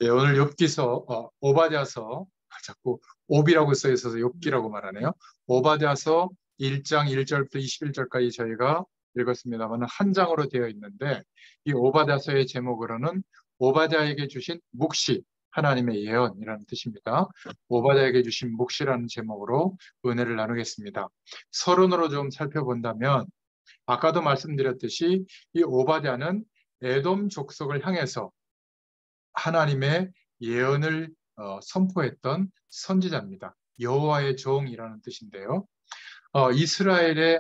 예, 오늘 욥기서 오바댜서 자꾸 옵이라고 써 있어서 욥기라고 말하네요. 오바댜서 1장 1절부터 21절까지 저희가 읽었습니다만 한 장으로 되어 있는데 이 오바댜서의 제목으로는 오바댜에게 주신 묵시 하나님의 예언이라는 뜻입니다. 오바댜에게 주신 묵시라는 제목으로 은혜를 나누겠습니다. 서론으로 좀 살펴본다면 아까도 말씀드렸듯이 이 오바댜는 에돔 족속을 향해서 하나님의 예언을 선포했던 선지자입니다. 여호와의 종이라는 뜻인데요. 이스라엘의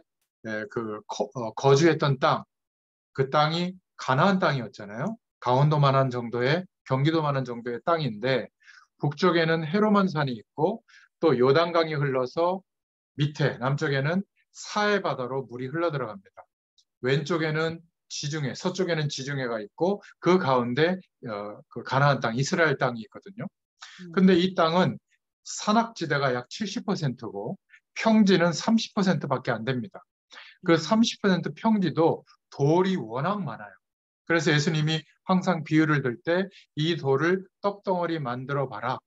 거주했던 땅, 그 땅이 가나안 땅이었잖아요. 강원도만한 정도의 경기도만한 정도의 땅인데 북쪽에는 헤르몬 산이 있고 또 요단강이 흘러서 밑에 남쪽에는 사해 바다로 물이 흘러 들어갑니다. 왼쪽에는 지중해, 서쪽에는 지중해가 있고 그 가운데 그 가나안 땅, 이스라엘 땅이 있거든요. 근데 이 땅은 산악지대가 약 70%고 평지는 30%밖에 안 됩니다. 그 30% 평지도 돌이 워낙 많아요. 그래서 예수님이 항상 비유를 들 때 이 돌을 떡덩어리 만들어 봐라.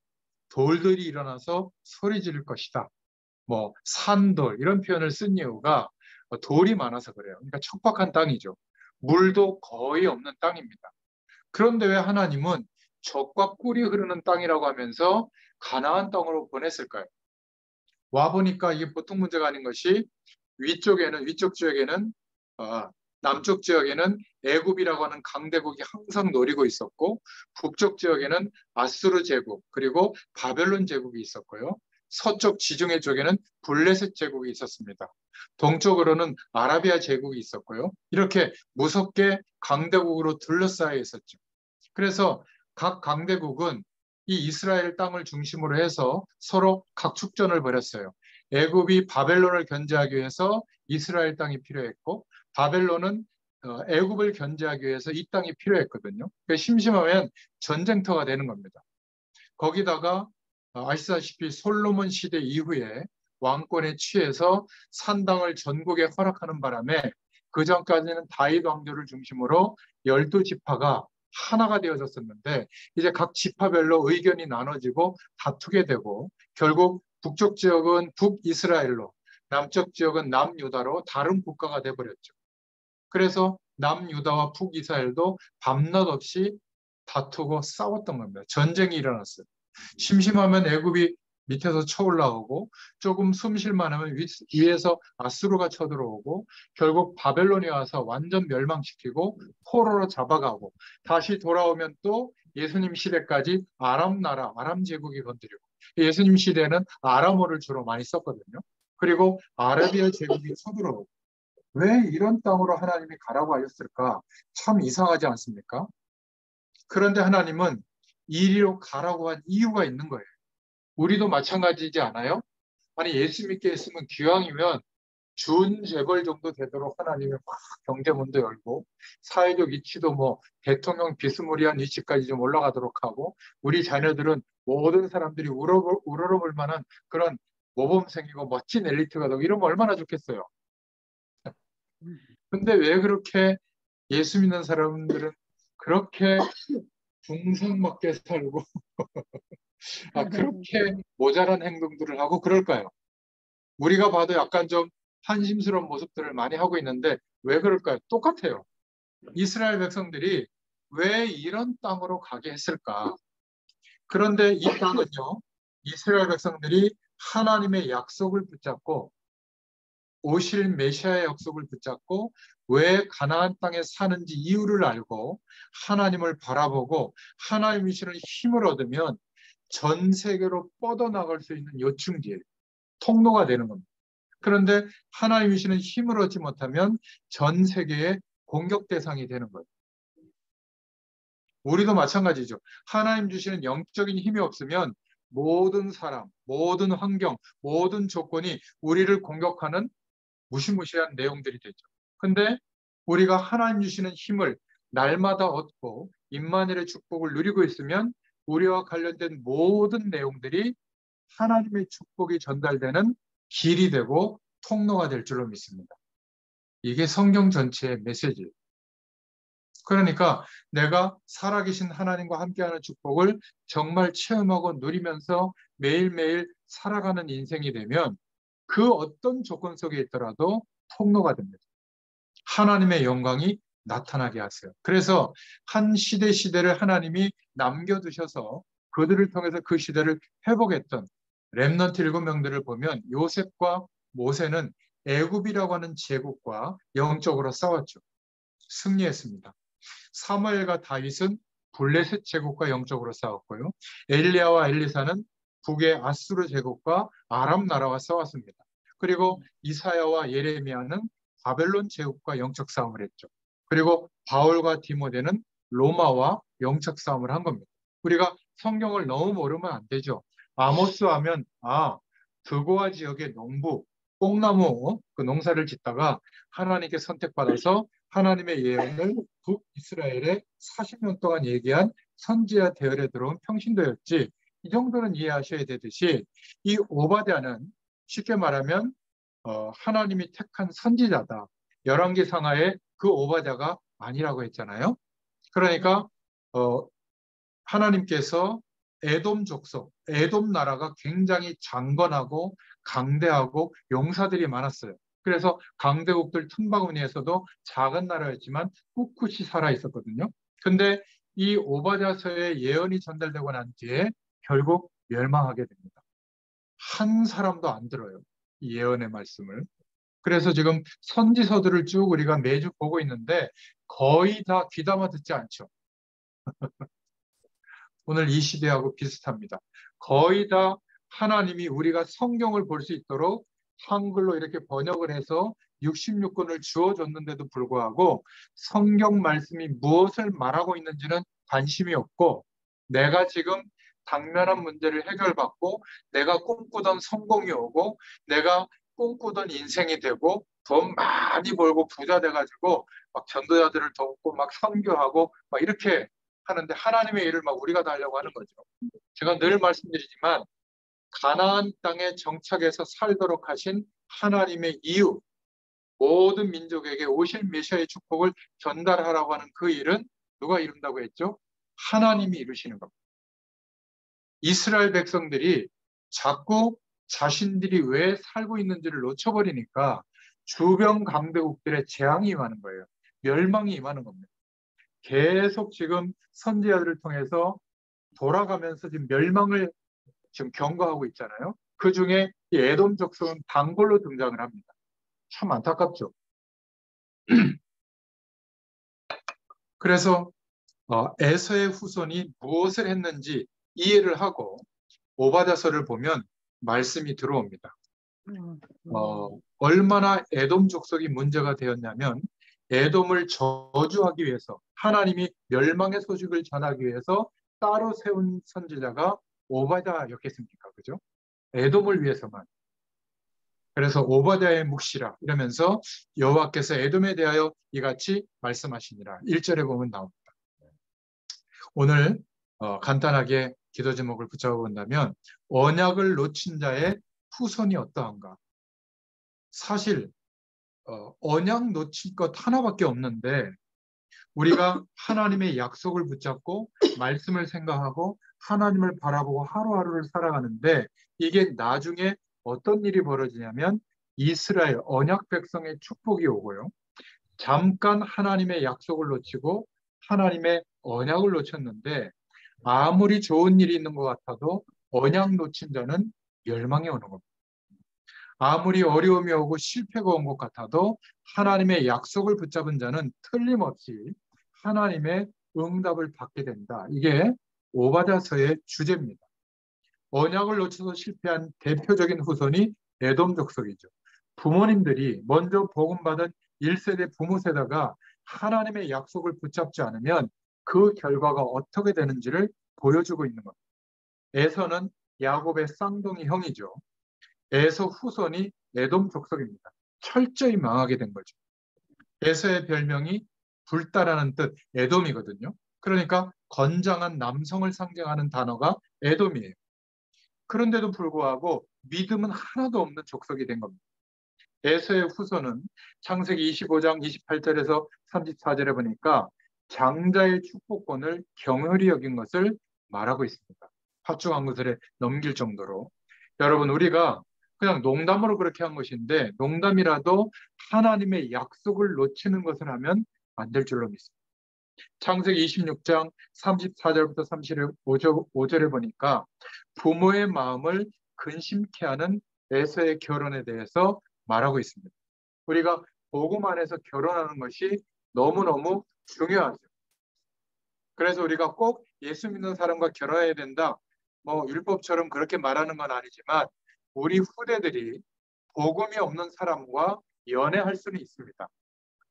돌들이 일어나서 소리 지를 것이다. 뭐 산돌 이런 표현을 쓴 이유가 돌이 많아서 그래요. 그러니까 척박한 땅이죠. 물도 거의 없는 땅입니다. 그런데 왜 하나님은 젖과 꿀이 흐르는 땅이라고 하면서 가나안 땅으로 보냈을까요? 와 보니까 이게 보통 문제가 아닌 것이 위쪽 지역에는 남쪽 지역에는 애굽이라고 하는 강대국이 항상 노리고 있었고 북쪽 지역에는 아수르 제국 그리고 바벨론 제국이 있었고요. 서쪽 지중해 쪽에는 블레셋 제국이 있었습니다. 동쪽으로는 아라비아 제국이 있었고요. 이렇게 무섭게 강대국으로 둘러싸여 있었죠. 그래서 각 강대국은 이 이스라엘 땅을 중심으로 해서 서로 각축전을 벌였어요. 애굽이 바벨론을 견제하기 위해서 이스라엘 땅이 필요했고 바벨론은 애굽을 견제하기 위해서 이 땅이 필요했거든요. 그러니까 심심하면 전쟁터가 되는 겁니다. 거기다가 아시다시피 솔로몬 시대 이후에 왕권에 취해서 산당을 전국에 허락하는 바람에 그 전까지는 다윗 왕조를 중심으로 12지파가 하나가 되어졌었는데 이제 각 지파별로 의견이 나눠지고 다투게 되고 결국 북쪽 지역은 북이스라엘로 남쪽 지역은 남유다로 다른 국가가 돼버렸죠. 그래서 남유다와 북이스라엘도 밤낮 없이 다투고 싸웠던 겁니다. 전쟁이 일어났어요. 심심하면 애굽이 밑에서 쳐올라오고 조금 숨 쉴만하면 위에서 아수르가 쳐들어오고 결국 바벨론이 와서 완전 멸망시키고 포로로 잡아가고 다시 돌아오면 또 예수님 시대까지 아람 나라, 아람 제국이 건드리고 예수님 시대는 아람어를 주로 많이 썼거든요. 그리고 아라비아 제국이 쳐들어오고 왜 이런 땅으로 하나님이 가라고 하셨을까? 참 이상하지 않습니까? 그런데 하나님은 이리로 가라고 한 이유가 있는 거예요. 우리도 마찬가지지 않아요? 아니 예수 믿게 했으면 기왕이면 준 재벌 정도 되도록 하나님이 막 경제문도 열고 사회적 위치도 뭐 대통령 비스무리한 위치까지 좀 올라가도록 하고 우리 자녀들은 모든 사람들이 우러러볼 만한 그런 모범생이고 멋진 엘리트가 되고 이러면 얼마나 좋겠어요. 근데 왜 그렇게 예수 믿는 사람들은 그렇게 궁상맞게 살고 그렇게 모자란 행동들을 하고 그럴까요? 우리가 봐도 약간 좀 한심스러운 모습들을 많이 하고 있는데 왜 그럴까요? 똑같아요. 이스라엘 백성들이 왜 이런 땅으로 가게 했을까? 그런데 이 땅은요, 이스라엘 백성들이 하나님의 약속을 붙잡고 오실 메시아의 약속을 붙잡고 왜 가나안 땅에 사는지 이유를 알고 하나님을 바라보고 하나님이 주시는 힘을 얻으면 전 세계로 뻗어나갈 수 있는 요충지예요. 통로가 되는 겁니다. 그런데 하나님이 주시는 힘을 얻지 못하면 전 세계의 공격 대상이 되는 거예요. 우리도 마찬가지죠. 하나님 주시는 영적인 힘이 없으면 모든 사람, 모든 환경, 모든 조건이 우리를 공격하는 무시무시한 내용들이 되죠. 근데 우리가 하나님 주시는 힘을 날마다 얻고 임마누엘의 축복을 누리고 있으면 우리와 관련된 모든 내용들이 하나님의 축복이 전달되는 길이 되고 통로가 될 줄로 믿습니다. 이게 성경 전체의 메시지예요. 그러니까 내가 살아계신 하나님과 함께하는 축복을 정말 체험하고 누리면서 매일매일 살아가는 인생이 되면 그 어떤 조건 속에 있더라도 통로가 됩니다. 하나님의 영광이 나타나게 하세요. 그래서 한 시대를 하나님이 남겨두셔서 그들을 통해서 그 시대를 회복했던 렘넌트 7명들을 보면 요셉과 모세는 애굽이라고 하는 제국과 영적으로 싸웠죠. 승리했습니다. 사무엘과 다윗은 블레셋 제국과 영적으로 싸웠고요. 엘리야와 엘리사는 북의 아수르 제국과 아람 나라와 싸웠습니다. 그리고 이사야와 예레미야는 바벨론 제국과 영적 싸움을 했죠. 그리고 바울과 디모데는 로마와 영적 싸움을 한 겁니다. 우리가 성경을 너무 모르면 안 되죠. 아모스 하면 드고아 지역의 농부, 뽕나무 그 농사를 짓다가 하나님께 선택받아서 하나님의 예언을 북이스라엘에 40년 동안 얘기한 선지자 대열에 들어온 평신도였지. 이 정도는 이해하셔야 되듯이 이 오바댜는 쉽게 말하면 하나님이 택한 선지자다. 열왕기 상하에 그 오바댜가 아니라고 했잖아요. 그러니까 하나님께서 에돔 족속, 에돔 나라가 굉장히 장건하고 강대하고 용사들이 많았어요. 그래서 강대국들 틈바구니에서도 작은 나라였지만 꿋꿋이 살아 있었거든요. 근데 이 오바댜서의 예언이 전달되고 난 뒤에 결국 멸망하게 됩니다. 한 사람도 안 들어요. 이 예언의 말씀을. 그래서 지금 선지서들을 쭉 우리가 매주 보고 있는데 거의 다 귀담아 듣지 않죠. 오늘 이 시대하고 비슷합니다. 거의 다 하나님이 우리가 성경을 볼 수 있도록 한글로 이렇게 번역을 해서 66권을 주어줬는데도 불구하고 성경 말씀이 무엇을 말하고 있는지는 관심이 없고 내가 지금 당면한 문제를 해결받고 내가 꿈꾸던 성공이 오고 내가 꿈꾸던 인생이 되고 돈 많이 벌고 부자 돼가지고 막 전도자들을 돕고 막 선교하고 막 이렇게 하는데 하나님의 일을 막 우리가 다 하려고 하는 거죠. 제가 늘 말씀드리지만 가나안 땅에 정착해서 살도록 하신 하나님의 이유, 모든 민족에게 오실 메시아의 축복을 전달하라고 하는 그 일은 누가 이룬다고 했죠? 하나님이 이루시는 겁니다. 이스라엘 백성들이 자꾸 자신들이 왜 살고 있는지를 놓쳐버리니까 주변 강대국들의 재앙이 임하는 거예요. 멸망이 임하는 겁니다. 계속 지금 선지자들을 통해서 돌아가면서 지금 멸망을 지금 경고하고 있잖아요. 그 중에 이 에돔 족속은 단골로 등장을 합니다. 참 안타깝죠. 그래서 에서의 후손이 무엇을 했는지 이해를 하고 오바댜서를 보면 말씀이 들어옵니다. 얼마나 에돔 족속이 문제가 되었냐면 에돔을 저주하기 위해서 하나님이 멸망의 소식을 전하기 위해서 따로 세운 선지자가 오바댜였겠습니까? 그죠? 에돔을 위해서만. 그래서 오바댜의 묵시라 이러면서 여호와께서 에돔에 대하여 이같이 말씀하시니라 1절에 보면 나옵니다. 오늘 간단하게 기도 제목을 붙잡아 본다면 언약을 놓친 자의 후손이 어떠한가? 사실 언약 놓칠 것 하나밖에 없는데 우리가 하나님의 약속을 붙잡고 말씀을 생각하고 하나님을 바라보고 하루하루를 살아가는데 이게 나중에 어떤 일이 벌어지냐면 이스라엘 언약 백성의 축복이 오고요. 잠깐 하나님의 약속을 놓치고 하나님의 언약을 놓쳤는데 아무리 좋은 일이 있는 것 같아도 언약 놓친 자는 멸망이 오는 겁니다. 아무리 어려움이 오고 실패가 온 것 같아도 하나님의 약속을 붙잡은 자는 틀림없이 하나님의 응답을 받게 된다. 이게 오바댜서의 주제입니다. 언약을 놓쳐서 실패한 대표적인 후손이 에돔 족속이죠. 부모님들이 먼저 복음받은 1세대 부모 세대가 하나님의 약속을 붙잡지 않으면 그 결과가 어떻게 되는지를 보여주고 있는 겁니다. 에서는 야곱의 쌍둥이 형이죠. 에서 후손이 에돔 족속입니다. 철저히 망하게 된 거죠. 에서의 별명이 불다라는 뜻 에돔이거든요. 그러니까 건장한 남성을 상징하는 단어가 에돔이에요. 그런데도 불구하고 믿음은 하나도 없는 족속이 된 겁니다. 에서의 후손은 창세기 25장 28절에서 34절에 보니까 장자의 축복권을 경홀히 여긴 것을 말하고 있습니다. 파충 구슬에 넘길 정도로. 여러분, 우리가 그냥 농담으로 그렇게 한 것인데 농담이라도 하나님의 약속을 놓치는 것을 하면 안 될 줄로 믿습니다. 창세기 26장 34절부터 35절에 보니까 부모의 마음을 근심케 하는 에서의 결혼에 대해서 말하고 있습니다. 우리가 복음 안에서 결혼하는 것이 너무너무 중요하죠. 그래서 우리가 꼭 예수 믿는 사람과 결혼해야 된다. 뭐 율법처럼 그렇게 말하는 건 아니지만 우리 후대들이 복음이 없는 사람과 연애할 수는 있습니다.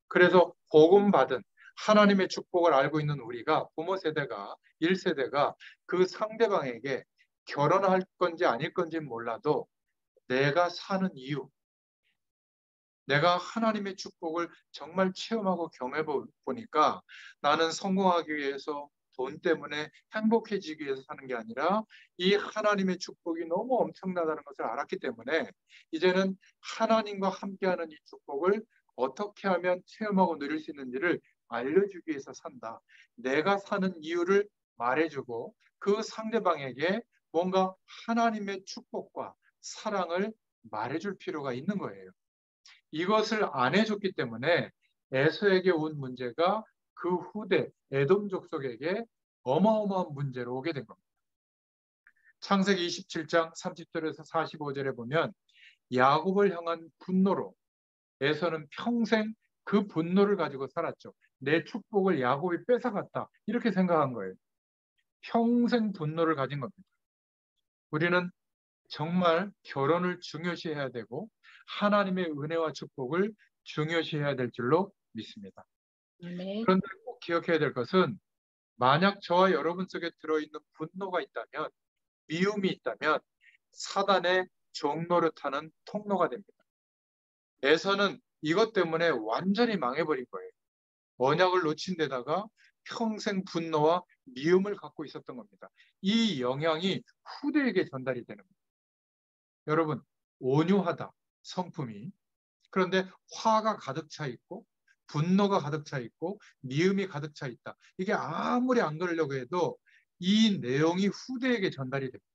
그래서 복음 받은 하나님의 축복을 알고 있는 우리가 부모 세대가 1세대가 그 상대방에게 결혼할 건지 아닐 건지는 몰라도 내가 사는 이유, 내가 하나님의 축복을 정말 체험하고 경험해 보니까 나는 성공하기 위해서 돈 때문에 행복해지기 위해서 사는 게 아니라 이 하나님의 축복이 너무 엄청나다는 것을 알았기 때문에 이제는 하나님과 함께하는 이 축복을 어떻게 하면 체험하고 누릴 수 있는지를 알려주기 위해서 산다. 내가 사는 이유를 말해주고 그 상대방에게 뭔가 하나님의 축복과 사랑을 말해줄 필요가 있는 거예요. 이것을 안 해줬기 때문에 에서에게 온 문제가 그 후대 에돔 족속에게 어마어마한 문제로 오게 된 겁니다. 창세기 27장 30절에서 45절에 보면 야곱을 향한 분노로 에서는 평생 그 분노를 가지고 살았죠. 내 축복을 야곱이 뺏어갔다. 이렇게 생각한 거예요. 평생 분노를 가진 겁니다. 우리는 정말 결혼을 중요시해야 되고 하나님의 은혜와 축복을 중요시해야 될 줄로 믿습니다. 네. 그런데 꼭 기억해야 될 것은 만약 저와 여러분 속에 들어있는 분노가 있다면 미움이 있다면 사단의 종노릇하는 통로가 됩니다. 에서는 이것 때문에 완전히 망해버린 거예요. 언약을 놓친 데다가 평생 분노와 미움을 갖고 있었던 겁니다. 이 영향이 후대에게 전달이 되는 겁니다. 여러분, 온유하다, 성품이. 그런데 화가 가득 차 있고 분노가 가득 차 있고 미움이 가득 차 있다. 이게 아무리 안 그러려고 해도 이 내용이 후대에게 전달이 됩니다.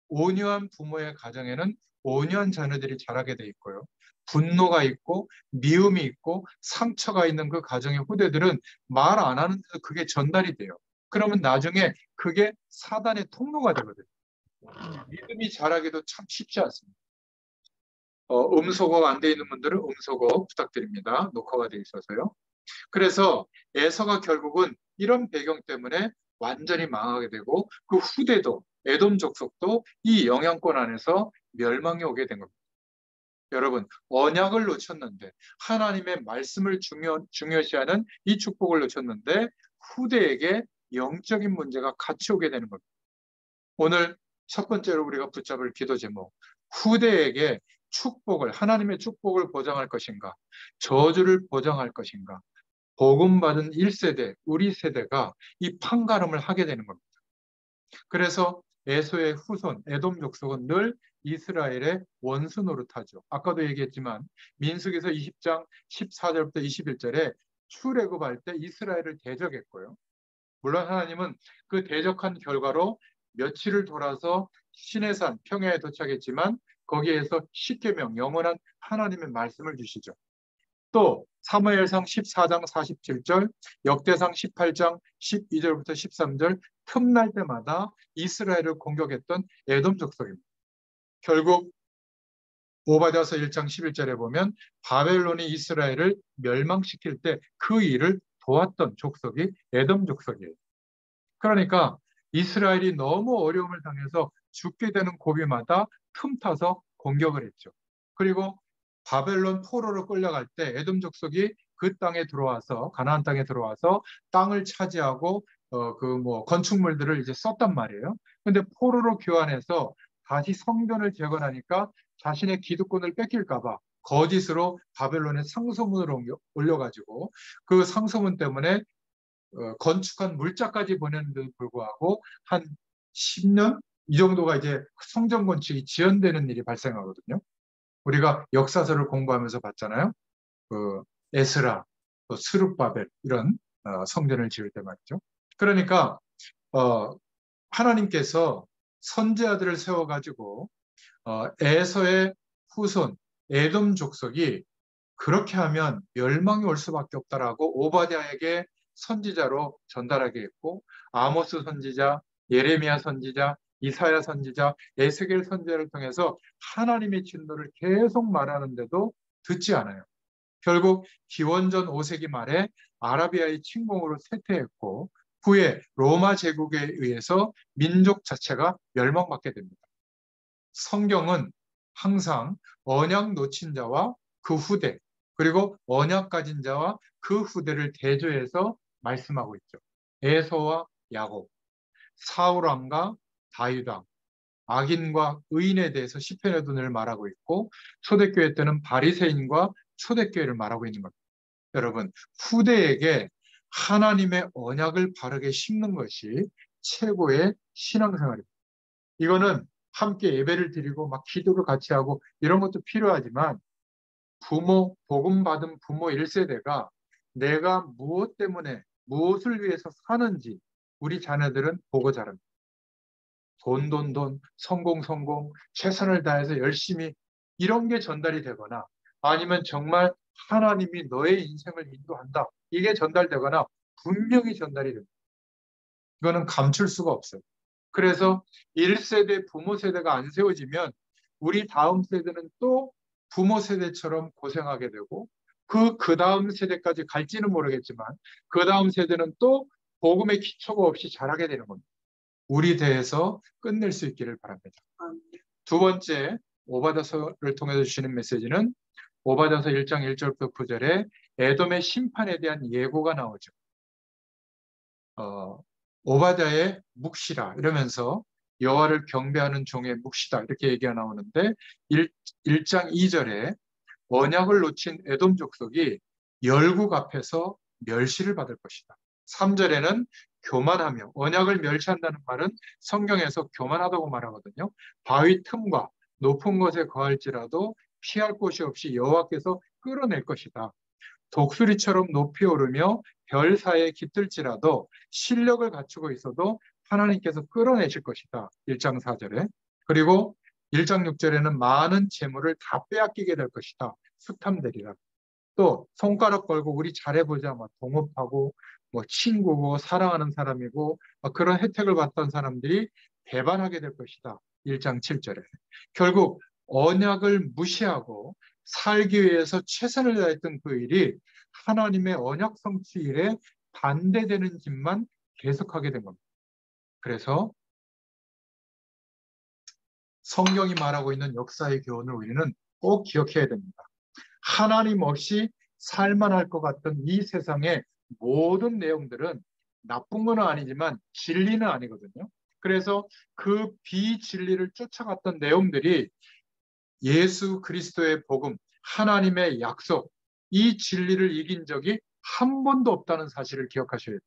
온유한 부모의 가정에는 온유한 자녀들이 자라게 돼 있고요. 분노가 있고 미움이 있고 상처가 있는 그 가정의 후대들은 말 안 하는데도 그게 전달이 돼요. 그러면 나중에 그게 사단의 통로가 되거든요. 믿음이 자라기도 참 쉽지 않습니다. 음소거가 안 돼 있는 분들은 음소거 부탁드립니다. 녹화가 돼 있어서요. 그래서 에서가 결국은 이런 배경 때문에 완전히 망하게 되고 그 후대도 에돔 족속도 이 영향권 안에서 멸망이 오게 된 겁니다. 여러분, 언약을 놓쳤는데 하나님의 말씀을 중요시하는 이 축복을 놓쳤는데 후대에게 영적인 문제가 같이 오게 되는 겁니다. 오늘 첫 번째로 우리가 붙잡을 기도 제목, 후대에게 축복을, 하나님의 축복을 보장할 것인가, 저주를 보장할 것인가, 복음받은 1세대, 우리 세대가 이 판가름을 하게 되는 겁니다. 그래서 에서의 후손, 에돔 족속은 늘 이스라엘의 원수 노릇하죠. 아까도 얘기했지만 민수기서 20장 14절부터 21절에 출애굽할 때 이스라엘을 대적했고요. 물론 하나님은 그 대적한 결과로 며칠을 돌아서 시내산 평야에 도착했지만 거기에서 십계명 영원한 하나님의 말씀을 주시죠. 또 사무엘상 14장 47절, 역대상 18장 12절부터 13절 틈날 때마다 이스라엘을 공격했던 에돔 족속입니다. 결국 오바댜서 1장 11절에 보면 바벨론이 이스라엘을 멸망시킬 때 그 일을 도왔던 족속이 에돔 족속이에요. 그러니까 이스라엘이 너무 어려움을 당해서 죽게 되는 고비마다 틈타서 공격을 했죠. 그리고 바벨론 포로로 끌려갈 때 에돔 족속이 그 땅에 들어와서 가나안 땅에 들어와서 땅을 차지하고 건축물들을 이제 썼단 말이에요. 근데 포로로 교환해서 다시 성전을 재건하니까 자신의 기득권을 뺏길까 봐 거짓으로 바벨론의 상소문을 올려가지고 그 상소문 때문에 건축한 물자까지 보냈는데도 불구하고 한 10년 이 정도가 이제 성전 건축이 지연되는 일이 발생하거든요. 우리가 역사서를 공부하면서 봤잖아요. 그 에스라, 또 스룹바벨 이런 성전을 지을 때 말이죠. 그러니까 하나님께서 선지자들을 세워가지고 에서의 후손 에돔 족속이 그렇게 하면 멸망이 올 수밖에 없다라고 오바댜에게 선지자로 전달하게 했고, 아모스 선지자, 예레미야 선지자, 이사야 선지자, 에스겔 선지자를 통해서 하나님의 진노를 계속 말하는데도 듣지 않아요. 결국 기원전 5세기 말에 아라비아의 침공으로 쇠퇴했고, 후에 로마 제국에 의해서 민족 자체가 멸망받게 됩니다. 성경은 항상 언약 놓친 자와 그 후대, 그리고 언약 가진 자와 그 후대를 대조해서 말씀하고 있죠. 에서와 야곱, 사울왕과 다윗왕, 악인과 의인에 대해서 시편에도 늘 말하고 있고, 초대교회 때는 바리새인과 초대교회를 말하고 있는 겁니다. 여러분, 후대에게 하나님의 언약을 바르게 심는 것이 최고의 신앙생활입니다. 이거는 함께 예배를 드리고 막 기도를 같이 하고 이런 것도 필요하지만, 복음 받은 부모 1세대가 내가 무엇 때문에 무엇을 위해서 사는지 우리 자녀들은 보고 자랍니다. 돈, 성공, 최선을 다해서 열심히, 이런 게 전달이 되거나, 아니면 정말 하나님이 너의 인생을 인도한다, 이게 전달되거나 분명히 전달이 됩니다. 이거는 감출 수가 없어요. 그래서 1세대 부모 세대가 안 세워지면 우리 다음 세대는 또 부모 세대처럼 고생하게 되고, 그 다음 세대까지 갈지는 모르겠지만 그 다음 세대는 또 복음의 기초가 없이 자라게 되는 겁니다. 우리 대해서 끝낼 수 있기를 바랍니다. 두 번째, 오바댜서를 통해서 주시는 메시지는 오바댜서 1장 1절부터 9절에 에돔의 심판에 대한 예고가 나오죠. 오바댜의 묵시라 이러면서 여호와를 경배하는 종의 묵시다, 이렇게 얘기가 나오는데, 1장 2절에 언약을 놓친 에돔 족속이 열국 앞에서 멸시를 받을 것이다. 3절에는 교만하며, 언약을 멸시한다는 말은 성경에서 교만하다고 말하거든요. 바위 틈과 높은 곳에 거할지라도 피할 곳이 없이 여호와께서 끌어낼 것이다. 독수리처럼 높이 오르며 별 사이에 깃들지라도 실력을 갖추고 있어도 하나님께서 끌어내실 것이다. 1장 4절에. 그리고 1장 6절에는 많은 재물을 다 빼앗기게 될 것이다. 수탐되리라. 또 손가락 걸고 우리 잘해보자, 막 동업하고 뭐 친구고 사랑하는 사람이고 그런 혜택을 받던 사람들이 배반하게 될 것이다. 1장 7절에. 결국 언약을 무시하고 살기 위해서 최선을 다했던 그 일이 하나님의 언약 성취 일에 반대되는 짓만 계속하게 된 겁니다. 그래서 성경이 말하고 있는 역사의 교훈을 우리는 꼭 기억해야 됩니다. 하나님 없이 살만할 것 같던 이 세상의 모든 내용들은 나쁜 건 아니지만 진리는 아니거든요. 그래서 그 비진리를 쫓아갔던 내용들이 예수 그리스도의 복음, 하나님의 약속, 이 진리를 이긴 적이 한 번도 없다는 사실을 기억하셔야 돼요.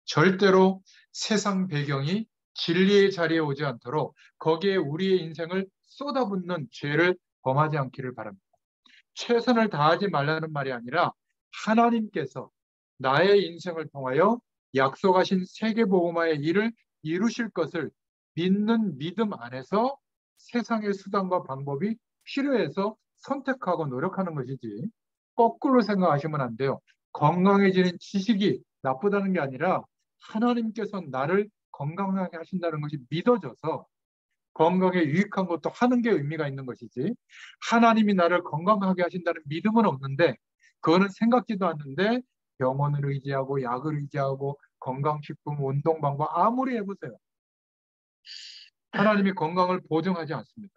절대로 세상 배경이 진리의 자리에 오지 않도록 거기에 우리의 인생을 쏟아붓는 죄를 범하지 않기를 바랍니다. 최선을 다하지 말라는 말이 아니라 하나님께서 나의 인생을 통하여 약속하신 세계복음화의 일을 이루실 것을 믿는 믿음 안에서 세상의 수단과 방법이 필요해서 선택하고 노력하는 것이지, 거꾸로 생각하시면 안 돼요. 건강해지는 지식이 나쁘다는 게 아니라 하나님께서 나를 건강하게 하신다는 것이 믿어져서 건강에 유익한 것도 하는 게 의미가 있는 것이지, 하나님이 나를 건강하게 하신다는 믿음은 없는데, 그거는 생각지도 않는데 병원을 의지하고 약을 의지하고 건강식품, 운동 방법 아무리 해보세요. 하나님이 건강을 보증하지 않습니다.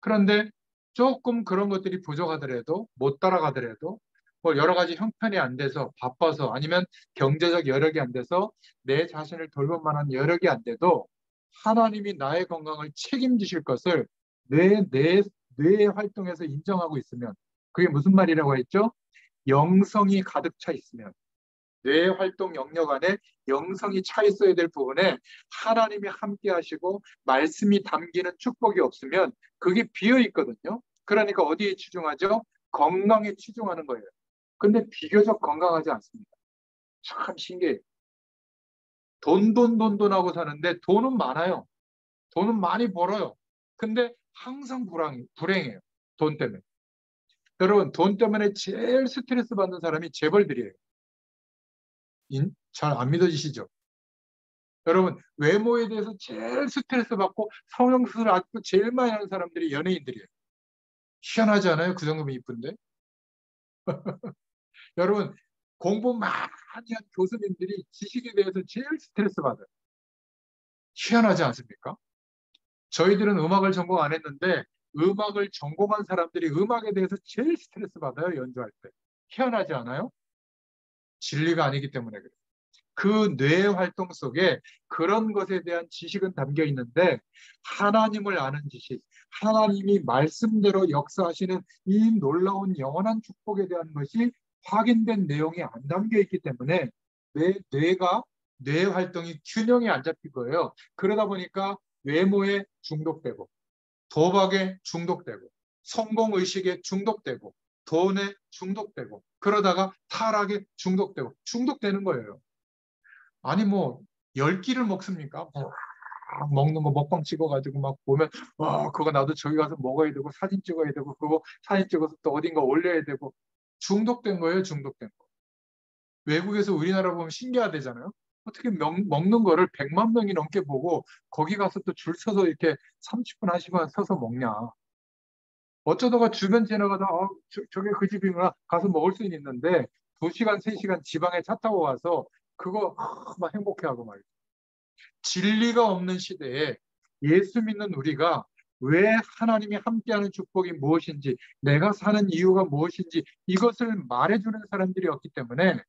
그런데 조금 그런 것들이 부족하더라도, 못 따라가더라도, 뭐 여러 가지 형편이 안 돼서, 바빠서, 아니면 경제적 여력이 안 돼서 내 자신을 돌볼 만한 여력이 안 돼도 하나님이 나의 건강을 책임지실 것을 뇌의 활동에서 인정하고 있으면, 그게 무슨 말이라고 했죠? 영성이 가득 차 있으면, 뇌의 활동 영역 안에 영성이 차 있어야 될 부분에 하나님이 함께 하시고 말씀이 담기는 축복이 없으면 그게 비어 있거든요. 그러니까 어디에 치중하죠? 건강에 치중하는 거예요. 근데 비교적 건강하지 않습니다. 참 신기해요. 돈 하고 사는데 돈은 많아요. 돈은 많이 벌어요. 근데 항상 불행해요. 돈 때문에. 여러분, 돈 때문에 제일 스트레스 받는 사람이 재벌들이에요. 잘 안 믿어지시죠? 여러분, 외모에 대해서 제일 스트레스 받고 성형수술 아직도 제일 많이 하는 사람들이 연예인들이에요. 희한하지 않아요? 그 정도면 이쁜데? 여러분, 공부 많이 한 교수님들이 지식에 대해서 제일 스트레스 받아요. 희한하지 않습니까? 저희들은 음악을 전공 안 했는데 음악을 전공한 사람들이 음악에 대해서 제일 스트레스 받아요, 연주할 때. 희한하지 않아요? 진리가 아니기 때문에 그래요. 그 뇌 활동 속에 그런 것에 대한 지식은 담겨 있는데 하나님을 아는 지식, 하나님이 말씀대로 역사하시는 이 놀라운 영원한 축복에 대한 것이 확인된 내용이 안 담겨 있기 때문에 뇌 활동이 균형이 안 잡힌 거예요. 그러다 보니까 외모에 중독되고 도박에 중독되고 성공의식에 중독되고 돈에 중독되고 그러다가 타락에 중독되는 거예요. 아니 뭐 10끼를 먹습니까? 막 먹는 거 먹방 찍어가지고 막 보면 와 그거 나도 저기 가서 먹어야 되고 사진 찍어야 되고 그거 사진 찍어서 또 어딘가 올려야 되고 중독된 거예요. 중독된 거. 외국에서 우리나라 보면 신기하대잖아요. 어떻게 먹는 거를 100만 명이 넘게 보고 거기 가서 또 줄 서서 이렇게 30분, 1시간 서서 먹냐. 어쩌다가 주변 지나가다 저게 그 집이구나 가서 먹을 수는 있는데 2시간, 3시간 지방에 차 타고 와서 그거 막 행복해하고 말이죠. 진리가 없는 시대에 예수 믿는 우리가 왜 하나님이 함께하는 축복이 무엇인지 내가 사는 이유가 무엇인지 이것을 말해주는 사람들이 없기 때문에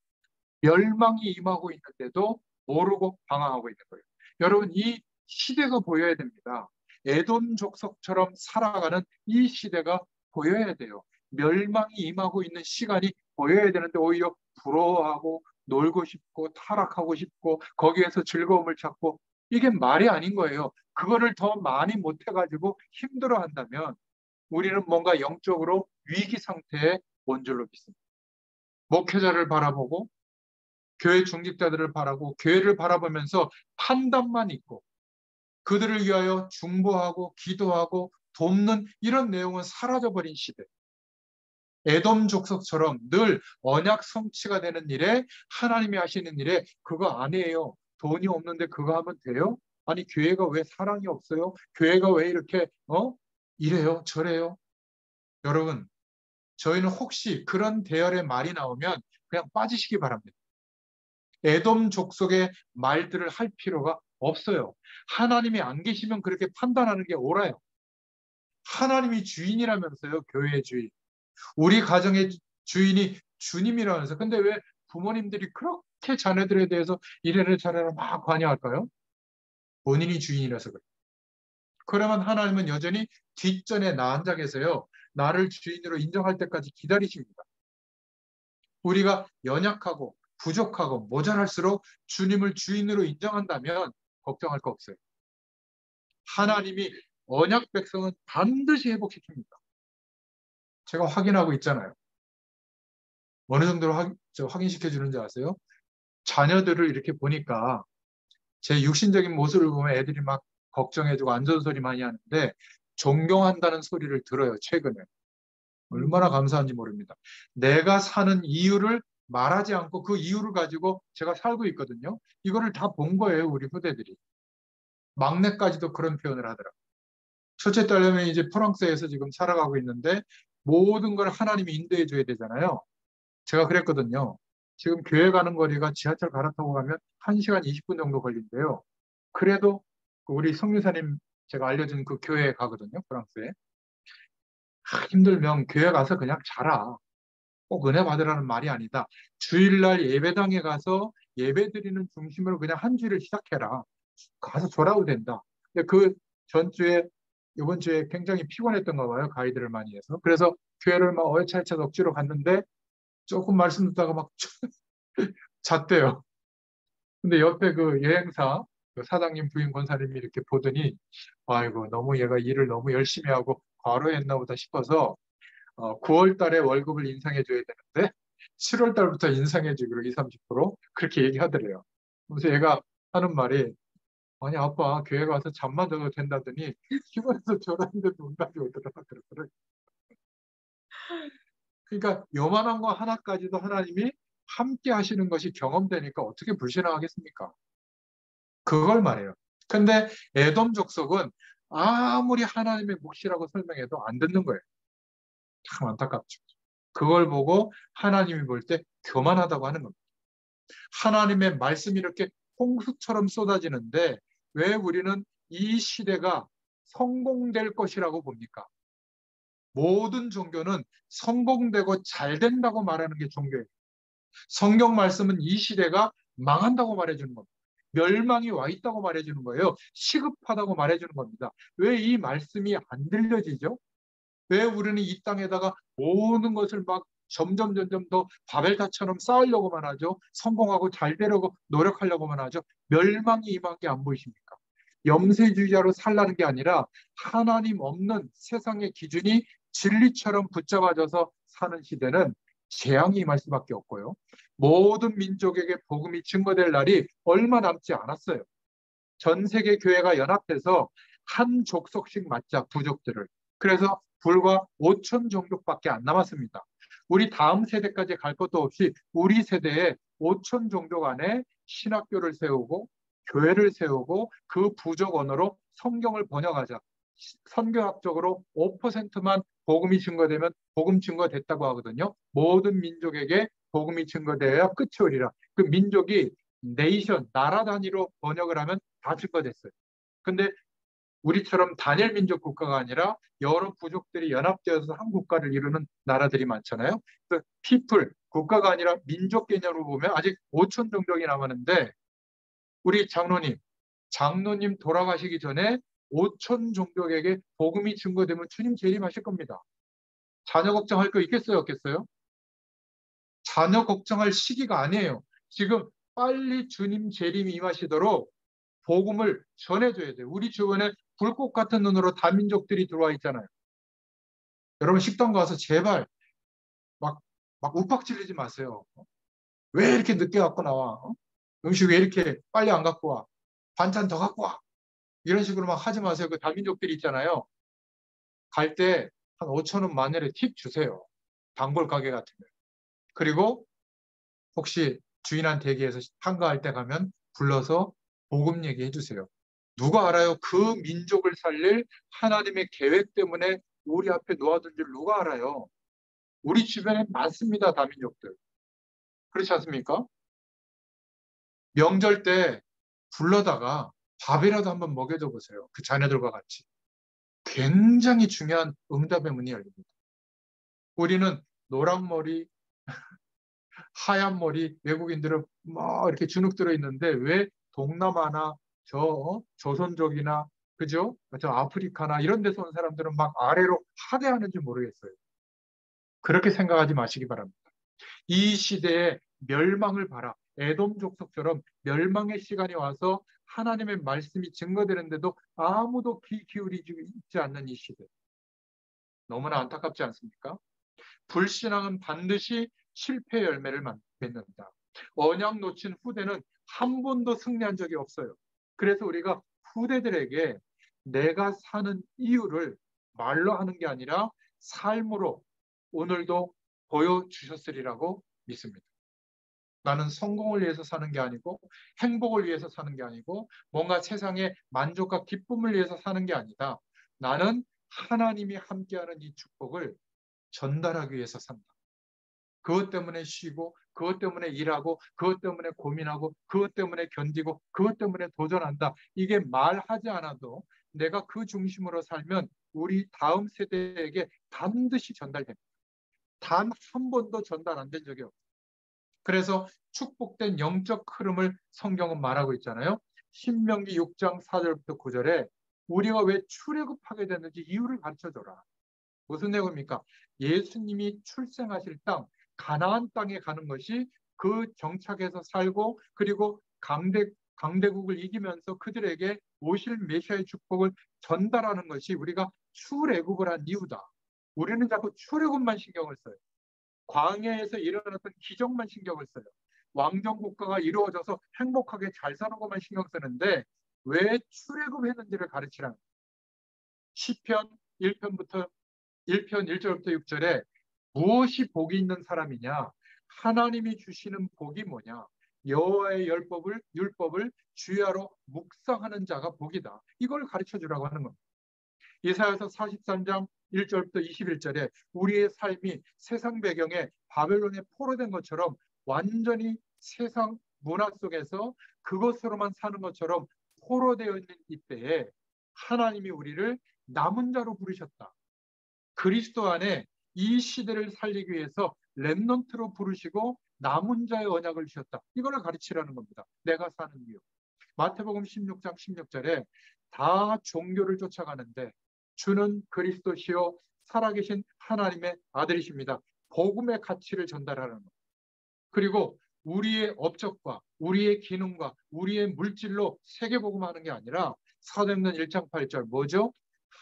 멸망이 임하고 있는데도 모르고 방황하고 있는 거예요. 여러분 이 시대가 보여야 됩니다. 에돔 족속처럼 살아가는 이 시대가 보여야 돼요. 멸망이 임하고 있는 시간이 보여야 되는데 오히려 부러워하고 놀고 싶고 타락하고 싶고 거기에서 즐거움을 찾고 이게 말이 아닌 거예요. 그거를 더 많이 못해가지고 힘들어한다면 우리는 뭔가 영적으로 위기 상태에 온 줄로 믿습니다. 목회자를 바라보고 교회 중직자들을 바라고 교회를 바라보면서 판단만 있고 그들을 위하여 중보하고 기도하고 돕는 이런 내용은 사라져버린 시대. 에돔 족속처럼 늘 언약 성취가 되는 일에 하나님이 하시는 일에 그거 아니에요. 돈이 없는데 그거 하면 돼요? 아니 교회가 왜 사랑이 없어요? 교회가 왜 이렇게 이래요 저래요? 여러분 저희는 혹시 그런 대열의 말이 나오면 그냥 빠지시기 바랍니다. 에돔 족속의 말들을 할 필요가 없어요. 하나님이 안 계시면 그렇게 판단하는 게 옳아요. 하나님이 주인이라면서요, 교회의 주인. 우리 가정의 주인이 주님이라면서. 근데 왜 부모님들이 그렇게 자녀들에 대해서 이래라 저래라 막 관여할까요? 본인이 주인이라서 그래요. 그러면 하나님은 여전히 뒷전에 나 앉아 계세요. 나를 주인으로 인정할 때까지 기다리십니다. 우리가 연약하고 부족하고 모자랄수록 주님을 주인으로 인정한다면 걱정할 거 없어요. 하나님이 언약 백성은 반드시 회복시킵니다. 제가 확인하고 있잖아요. 어느 정도로 확인시켜 주는지 아세요? 자녀들을 이렇게 보니까 제 육신적인 모습을 보면 애들이 막 걱정해주고 안전 소리 많이 하는데 존경한다는 소리를 들어요. 최근에. 얼마나 감사한지 모릅니다. 내가 사는 이유를 말하지 않고 그 이유를 가지고 제가 살고 있거든요. 이거를 다 본 거예요. 우리 후대들이. 막내까지도 그런 표현을 하더라고요. 첫째 딸내미 이제 프랑스에서 지금 살아가고 있는데 모든 걸 하나님이 인도해 줘야 되잖아요. 제가 그랬거든요. 지금 교회 가는 거리가 지하철 갈아타고 가면 1시간 20분 정도 걸린대요. 그래도 우리 성유사님 제가 알려준 그 교회에 가거든요. 프랑스에. 힘들면 교회 가서 그냥 자라. 꼭 은혜 받으라는 말이 아니다. 주일날 예배당에 가서 예배 드리는 중심으로 그냥 한 주일을 시작해라. 가서 졸아도 된다. 근데 그 전주에 이번 주에 굉장히 피곤했던가 봐요. 가이드를 많이 해서. 그래서 교회를 막 어여차여차 억지로 갔는데 조금 말씀 듣다가 막 잤대요. 근데 옆에 그 여행사 그 사장님 부인 권사님이 이렇게 보더니 아이고 너무 얘가 일을 너무 열심히 하고 과로했나 보다 싶어서 9월 달에 월급을 인상해 줘야 되는데 7월 달부터 인상해지고 20, 30% 그렇게 얘기하더래요. 그래서 얘가 하는 말이 아니 아빠 교회 가서 잠만 자도 된다더니 피곤해서 졸았는데 눈까지 오더라고요. 그러니까 요만한 거 하나까지도 하나님이 함께 하시는 것이 경험되니까 어떻게 불신앙하겠습니까? 그걸 말해요. 근데 에돔 족속은 아무리 하나님의 몫이라고 설명해도 안 듣는 거예요. 참 안타깝죠. 그걸 보고 하나님이 볼 때 교만하다고 하는 겁니다. 하나님의 말씀이 이렇게 홍수처럼 쏟아지는데 왜 우리는 이 시대가 성공될 것이라고 봅니까? 모든 종교는 성공되고 잘 된다고 말하는 게 종교예요. 성경 말씀은 이 시대가 망한다고 말해주는 겁니다. 멸망이 와 있다고 말해주는 거예요. 시급하다고 말해주는 겁니다. 왜 이 말씀이 안 들려지죠? 왜 우리는 이 땅에다가 모든 것을 막 점점 더 바벨탑처럼 쌓으려고만 하죠? 성공하고 잘 되려고 노력하려고만 하죠? 멸망이 임한 게 안 보이십니까? 염세주의자로 살라는 게 아니라 하나님 없는 세상의 기준이 진리처럼 붙잡아져서 사는 시대는 재앙이 임할 수밖에 없고요. 모든 민족에게 복음이 증거될 날이 얼마 남지 않았어요. 전 세계 교회가 연합해서 한 족속씩 맞자 부족들을. 그래서 불과 5천 종족밖에 안 남았습니다. 우리 다음 세대까지 갈 것도 없이 우리 세대에 5천 종족 안에 신학교를 세우고 교회를 세우고 그 부족 언어로 성경을 번역하자. 선교학적으로 5%만 복음이 증거되면 복음 증거됐다고 하거든요. 모든 민족에게 복음이 증거되어야 끝이 오리라. 그 민족이 네이션, 나라 단위로 번역을 하면 다 증거됐어요. 근데 우리처럼 단일 민족 국가가 아니라 여러 부족들이 연합되어서 한 국가를 이루는 나라들이 많잖아요. 그 people, 국가가 아니라 민족 개념으로 보면 아직 5천 종족이 남았는데 우리 장로님 돌아가시기 전에 5천 종족에게 복음이 증거되면 주님 재림하실 겁니다. 자녀 걱정할 거 있겠어요, 없겠어요? 자녀 걱정할 시기가 아니에요. 지금 빨리 주님 재림이 임하시도록 복음을 전해줘야 돼요. 우리 주변에 불꽃 같은 눈으로 다민족들이 들어와 있잖아요. 여러분 식당 가서 제발 막, 막 욱박 지르지 마세요. 왜 이렇게 늦게 갖고 나와? 음식 왜 이렇게 빨리 안 갖고 와? 반찬 더 갖고 와. 이런 식으로 막 하지 마세요. 그 다민족들이 있잖아요. 갈 때 한 5천 원 만원에 팁 주세요. 단골 가게 같으면. 그리고 혹시 주인한테 얘기해서 한가할 때 가면 불러서 복음 얘기해 주세요. 누가 알아요? 그 민족을 살릴 하나님의 계획 때문에 우리 앞에 놓아둔 줄 누가 알아요? 우리 주변에 많습니다, 다민족들. 그렇지 않습니까? 명절 때 불러다가 밥이라도 한번 먹여줘 보세요. 그 자녀들과 같이. 굉장히 중요한 응답의 문이 열립니다. 우리는 노란머리, 하얀 머리 외국인들은 막 이렇게 주눅 들어 있는데 왜 동남아나 조선족이나 그죠? 저 아프리카나 이런 데서 온 사람들은 막 아래로 하대하는지 모르겠어요. 그렇게 생각하지 마시기 바랍니다. 이 시대에 멸망을 봐라. 에돔 족속처럼 멸망의 시간이 와서 하나님의 말씀이 증거되는데도 아무도 귀 기울이지 있지 않는 이 시대. 너무나 안타깝지 않습니까? 불신앙은 반드시 실패의 열매를 맺는다. 언약 놓친 후대는 한 번도 승리한 적이 없어요. 그래서 우리가 후대들에게 내가 사는 이유를 말로 하는 게 아니라 삶으로 오늘도 보여주셨으리라고 믿습니다. 나는 성공을 위해서 사는 게 아니고 행복을 위해서 사는 게 아니고 뭔가 세상의 만족과 기쁨을 위해서 사는 게 아니다. 나는 하나님이 함께하는 이 축복을 전달하기 위해서 산다. 그것 때문에 쉬고 그것 때문에 일하고 그것 때문에 고민하고 그것 때문에 견디고 그것 때문에 도전한다. 이게 말하지 않아도 내가 그 중심으로 살면 우리 다음 세대에게 반드시 전달됩니다. 단 한 번도 전달 안 된 적이 없어요. 그래서 축복된 영적 흐름을 성경은 말하고 있잖아요. 신명기 6장 4절부터 9절에 우리가 왜 출애굽하게 됐는지 이유를 가르쳐줘라. 무슨 내용입니까? 예수님이 출생하실 땅, 가나안 땅에 가는 것이 그 정착에서 살고 그리고 강대국을 이기면서 그들에게 오실 메시아의 축복을 전달하는 것이 우리가 출애굽을 한 이유다. 우리는 자꾸 출애굽만 신경을 써요. 광야에서 일어났던 기적만 신경을 써요. 왕정 국가가 이루어져서 행복하게 잘 사는 것만 신경 쓰는데 왜 출애굽했는지를 가르치라는 거예요. 시편 1편부터 1편 1절부터 6절에 무엇이 복이 있는 사람이냐? 하나님이 주시는 복이 뭐냐? 여호와의 율법을 주야로 묵상하는 자가 복이다. 이걸 가르쳐 주라고 하는 겁니다. 이사야서 43장 1절부터 21절에 우리의 삶이 세상 배경에 바벨론에 포로된 것처럼 완전히 세상 문화 속에서 그것으로만 사는 것처럼 포로되어 있는 이때에 하나님이 우리를 남은 자로 부르셨다. 그리스도 안에 이 시대를 살리기 위해서 렘넌트로 부르시고 남은 자의 언약을 주셨다. 이거를 가르치라는 겁니다. 내가 사는 이유. 마태복음 16장 16절에 다 종교를 쫓아가는데 주는 그리스도시요 살아계신 하나님의 아들이십니다. 복음의 가치를 전달하는 것. 그리고 우리의 업적과 우리의 기능과 우리의 물질로 세계복음하는 게 아니라 사도행전 1장 8절 뭐죠?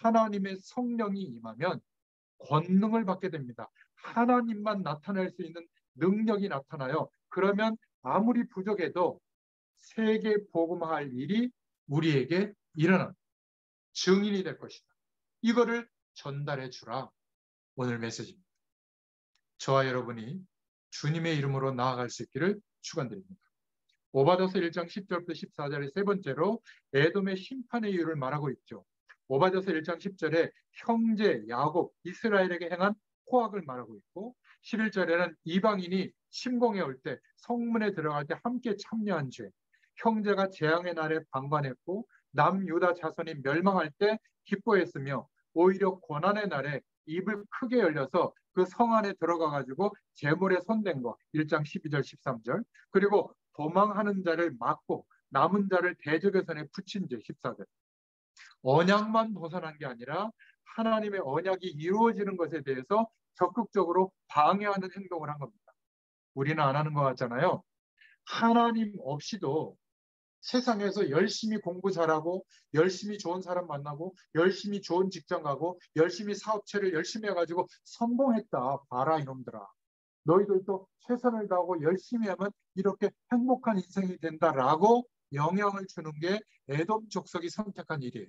하나님의 성령이 임하면 권능을 받게 됩니다. 하나님만 나타낼 수 있는 능력이 나타나요. 그러면 아무리 부족해도 세계 복음화할 일이 우리에게 일어난 증인이 될 것이다. 이거를 전달해 주라. 오늘 메시지입니다. 저와 여러분이 주님의 이름으로 나아갈 수 있기를 축원드립니다. 오바댜서 1장 10절부터 14절의 세 번째로 에돔의 심판의 이유를 말하고 있죠. 오바댜서 1장 10절에 형제 야곱 이스라엘에게 행한 포악을 말하고 있고 11절에는 이방인이 침공해 올 때 성문에 들어갈 때 함께 참여한 죄, 형제가 재앙의 날에 방관했고 남유다 자손이 멸망할 때 기뻐했으며 오히려 고난의 날에 입을 크게 열려서 그 성 안에 들어가 가지고 재물에 손댄 거 1장 12절 13절 그리고 도망하는 자를 막고 남은 자를 대적의 선에 붙인 죄 14절 언약만 벗어난 게 아니라 하나님의 언약이 이루어지는 것에 대해서 적극적으로 방해하는 행동을 한 겁니다. 우리는 안 하는 것 같잖아요. 하나님 없이도 세상에서 열심히 공부 잘하고 열심히 좋은 사람 만나고 열심히 좋은 직장 가고 열심히 사업체를 열심히 해가지고 성공했다. 봐라 이놈들아. 너희들도 최선을 다하고 열심히 하면 이렇게 행복한 인생이 된다라고 영향을 주는 게 에돔 족속이 선택한 일이에요.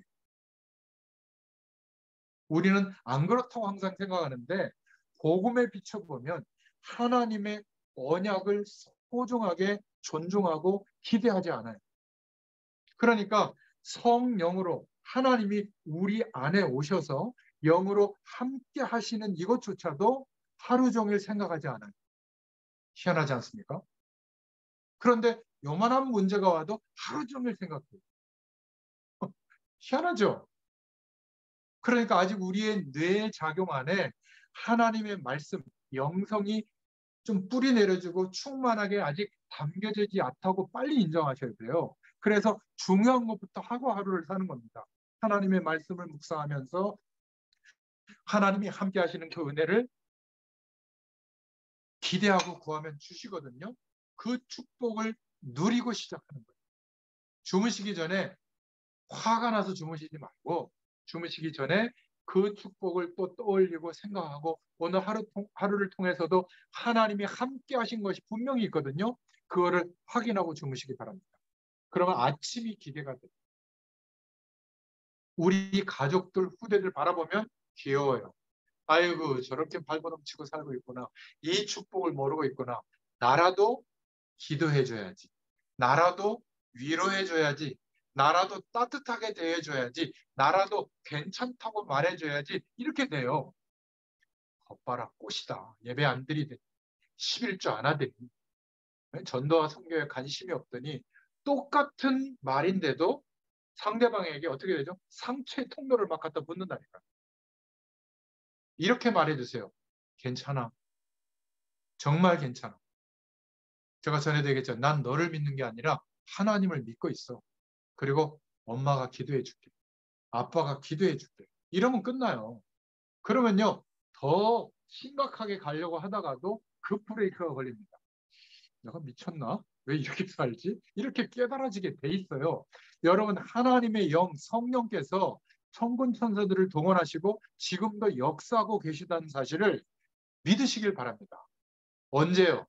우리는 안 그렇다고 항상 생각하는데 복음에 비춰보면 하나님의 언약을 소중하게 존중하고 기대하지 않아요. 그러니까 성령으로 하나님이 우리 안에 오셔서 영으로 함께 하시는 이것조차도 하루 종일 생각하지 않아요. 희한하지 않습니까? 그런데 요만한 문제가 와도 하루 종일 생각해요. 희한하죠? 그러니까 아직 우리의 뇌 작용 안에 하나님의 말씀, 영성이 좀 뿌리 내려주고 충만하게 아직 담겨지지 않다고 빨리 인정하셔야 돼요. 그래서 중요한 것부터 하고 하루를 사는 겁니다. 하나님의 말씀을 묵상하면서 하나님이 함께 하시는 그 은혜를 기대하고 구하면 주시거든요. 그 축복을 누리고 시작하는 거예요. 주무시기 전에 화가 나서 주무시지 말고 주무시기 전에 그 축복을 또 떠올리고 생각하고 오늘 하루를 통해서도 하나님이 함께 하신 것이 분명히 있거든요. 그거를 확인하고 주무시기 바랍니다. 그러면 아침이 기대가 돼요. 우리 가족들, 후대들 바라보면 귀여워요. 아이고 저렇게 발버둥치고 살고 있구나. 이 축복을 모르고 있구나. 나라도 기도해줘야지. 나라도 위로해줘야지. 나라도 따뜻하게 대해줘야지. 나라도 괜찮다고 말해줘야지. 이렇게 돼요. 겉바라 꽃이다. 예배 안 드리더니 11조 안 하더니 전도와 선교에 관심이 없더니 똑같은 말인데도 상대방에게 어떻게 되죠? 상처의 통로를 막 갖다 붓는다니까. 이렇게 말해주세요. 괜찮아. 정말 괜찮아. 제가 전에도 얘기했죠. 난 너를 믿는 게 아니라 하나님을 믿고 있어. 그리고 엄마가 기도해 줄게. 아빠가 기도해 줄게. 이러면 끝나요. 그러면요. 더 심각하게 가려고 하다가도 그 브레이크가 걸립니다. 내가 미쳤나? 왜 이렇게 살지? 이렇게 깨달아지게 돼 있어요. 여러분 하나님의 영 성령께서 천군 천사들을 동원하시고 지금도 역사하고 계시다는 사실을 믿으시길 바랍니다. 언제요?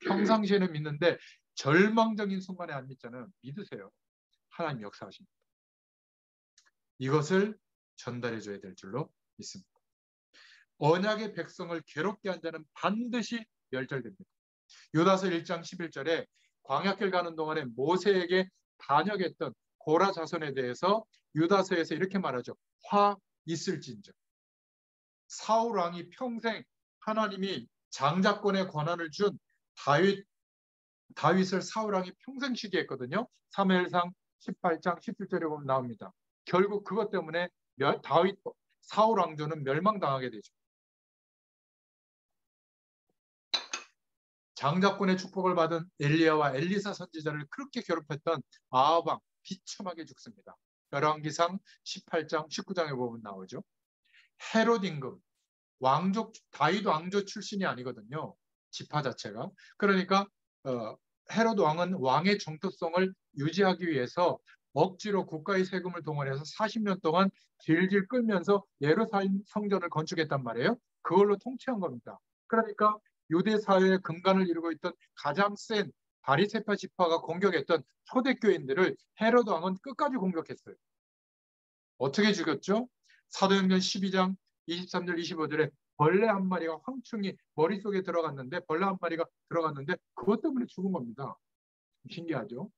평상시에는 믿는데 절망적인 순간에 안 믿잖아요. 믿으세요. 하나님 역사하십니다. 이것을 전달해 줘야 될 줄로 믿습니다. 언약의 백성을 괴롭게 한 자는 반드시 멸절됩니다. 요다서 1장 11절에 광야길 가는 동안에 모세에게 반역했던 고라 자손에 대해서 유다서에서 이렇게 말하죠. 화 있을진저. 사울 왕이 평생 하나님이 장자권의 권한을 준 다윗을 사울 왕이 평생 시기했거든요. 사무엘상 18장 17절에 보면 나옵니다. 결국 그것 때문에 사울 왕조는 멸망당하게 되죠. 장자권의 축복을 받은 엘리야와 엘리사 선지자를 그렇게 괴롭혔던 아합 왕 비참하게 죽습니다. 열왕기상 18장 19장에 보면 나오죠. 헤롯 임금 다윗 왕조 출신이 아니거든요. 지파 자체가. 그러니까 헤롯 왕은 왕의 정토성을 유지하기 위해서 억지로 국가의 세금을 동원해서 40년 동안 질질 끌면서 예루살렘 성전을 건축했단 말이에요. 그걸로 통치한 겁니다. 그러니까 유대 사회의 근간을 이루고 있던 가장 센 바리새파 지파가 공격했던 초대교인들을 헤롯 왕은 끝까지 공격했어요. 어떻게 죽였죠? 사도행전 12장 23절 25절에 벌레 한 마리가 황충이 머릿속에 들어갔는데 벌레 한 마리가 들어갔는데 그것 때문에 죽은 겁니다. 신기하죠?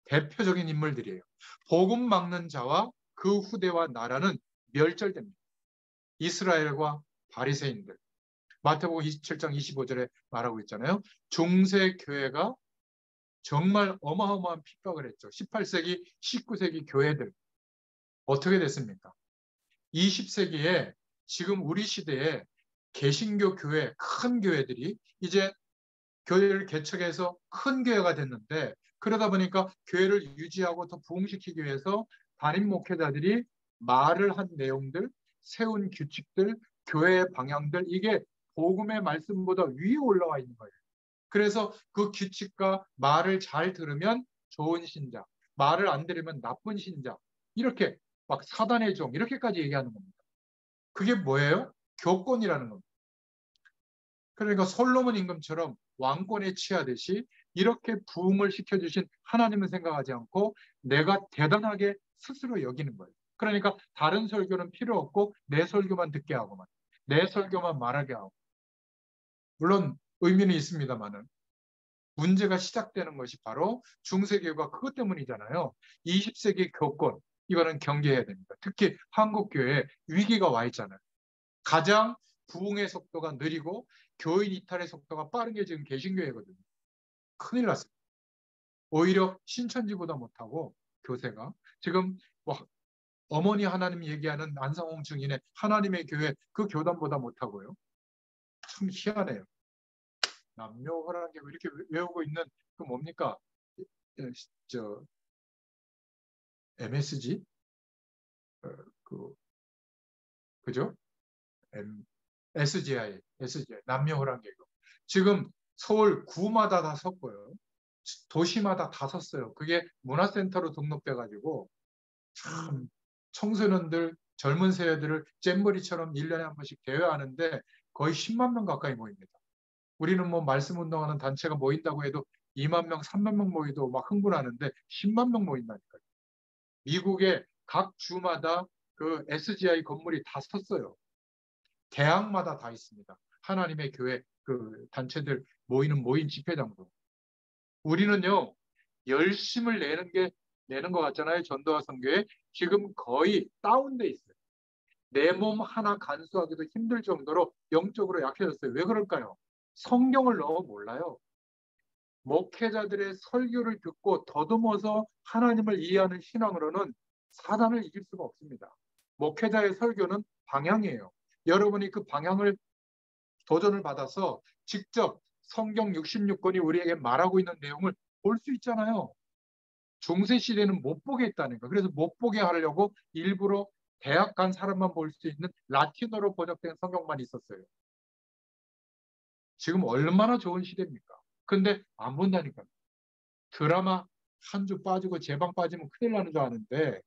대표적인 인물들이에요. 복음 막는 자와 그 후대와 나라는 멸절됩니다. 이스라엘과 바리새인들. 마태복음 27장 25절에 말하고 있잖아요. 중세 교회가 정말 어마어마한 핍박을 했죠. 18세기, 19세기 교회들 어떻게 됐습니까? 20세기에 지금 우리 시대에 개신교 교회, 큰 교회들이 이제 교회를 개척해서 큰 교회가 됐는데 그러다 보니까 교회를 유지하고 더 부흥시키기 위해서 담임 목회자들이 말을 한 내용들, 세운 규칙들, 교회의 방향들 이게 복음의 말씀보다 위에 올라와 있는 거예요. 그래서 그 규칙과 말을 잘 들으면 좋은 신자, 말을 안 들으면 나쁜 신자 이렇게 막 사단의 종 이렇게까지 얘기하는 겁니다. 그게 뭐예요? 교권이라는 겁니다. 그러니까 솔로몬 임금처럼 왕권에 취하듯이 이렇게 부흥을 시켜주신 하나님은 생각하지 않고 내가 대단하게 스스로 여기는 거예요. 그러니까 다른 설교는 필요 없고 내 설교만 듣게 하고만 내 설교만 말하게 하고 물론 의미는 있습니다만은 문제가 시작되는 것이 바로 중세교회가 그것 때문이잖아요. 20세기 교권 이거는 경계해야 됩니다. 특히 한국교회에 위기가 와 있잖아요. 가장 부흥의 속도가 느리고 교인 이탈의 속도가 빠른 게 지금 개신교회거든요. 큰일 났습니다. 오히려 신천지보다 못하고 교세가 지금 뭐 어머니 하나님 얘기하는 안상홍 증인의 하나님의 교회 그 교단보다 못하고요. 참 희한해요. 남녀호라는 게 이렇게 외우고 있는 그 뭡니까? 저 MSG? 그 그죠? SGI 남녀호란 개교. 지금 서울 구마다 다 섰고요. 도시마다 다 섰어요. 그게 문화센터로 등록돼가지고 참 청소년들, 젊은 세대들을 잼버리처럼 1년에 한 번씩 대회하는데 거의 10만 명 가까이 모입니다. 우리는 뭐 말씀 운동하는 단체가 모인다고 해도 2만 명, 3만 명 모이도 막 흥분하는데 10만 명 모인다니까요. 미국의 각 주마다 그 SGI 건물이 다 섰어요. 대학마다 다 있습니다. 하나님의 교회 그 단체들 모인 집회장도. 우리는요, 열심을 내는 것 같잖아요. 전도와 선교에. 지금 거의 다운돼 있어요. 내 몸 하나 간수하기도 힘들 정도로 영적으로 약해졌어요. 왜 그럴까요? 성경을 너무 몰라요. 목회자들의 설교를 듣고 더듬어서 하나님을 이해하는 신앙으로는 사단을 이길 수가 없습니다. 목회자의 설교는 방향이에요. 여러분이 그 방향을 도전을 받아서 직접 성경 66권이 우리에게 말하고 있는 내용을 볼 수 있잖아요. 중세 시대는 못 보게 했다는 거. 그래서 못 보게 하려고 일부러 대학 간 사람만 볼 수 있는 라틴어로 번역된 성경만 있었어요. 지금 얼마나 좋은 시대입니까? 근데 안 본다니까요. 드라마 한 주 빠지고 제방 빠지면 큰일 나는 줄 아는데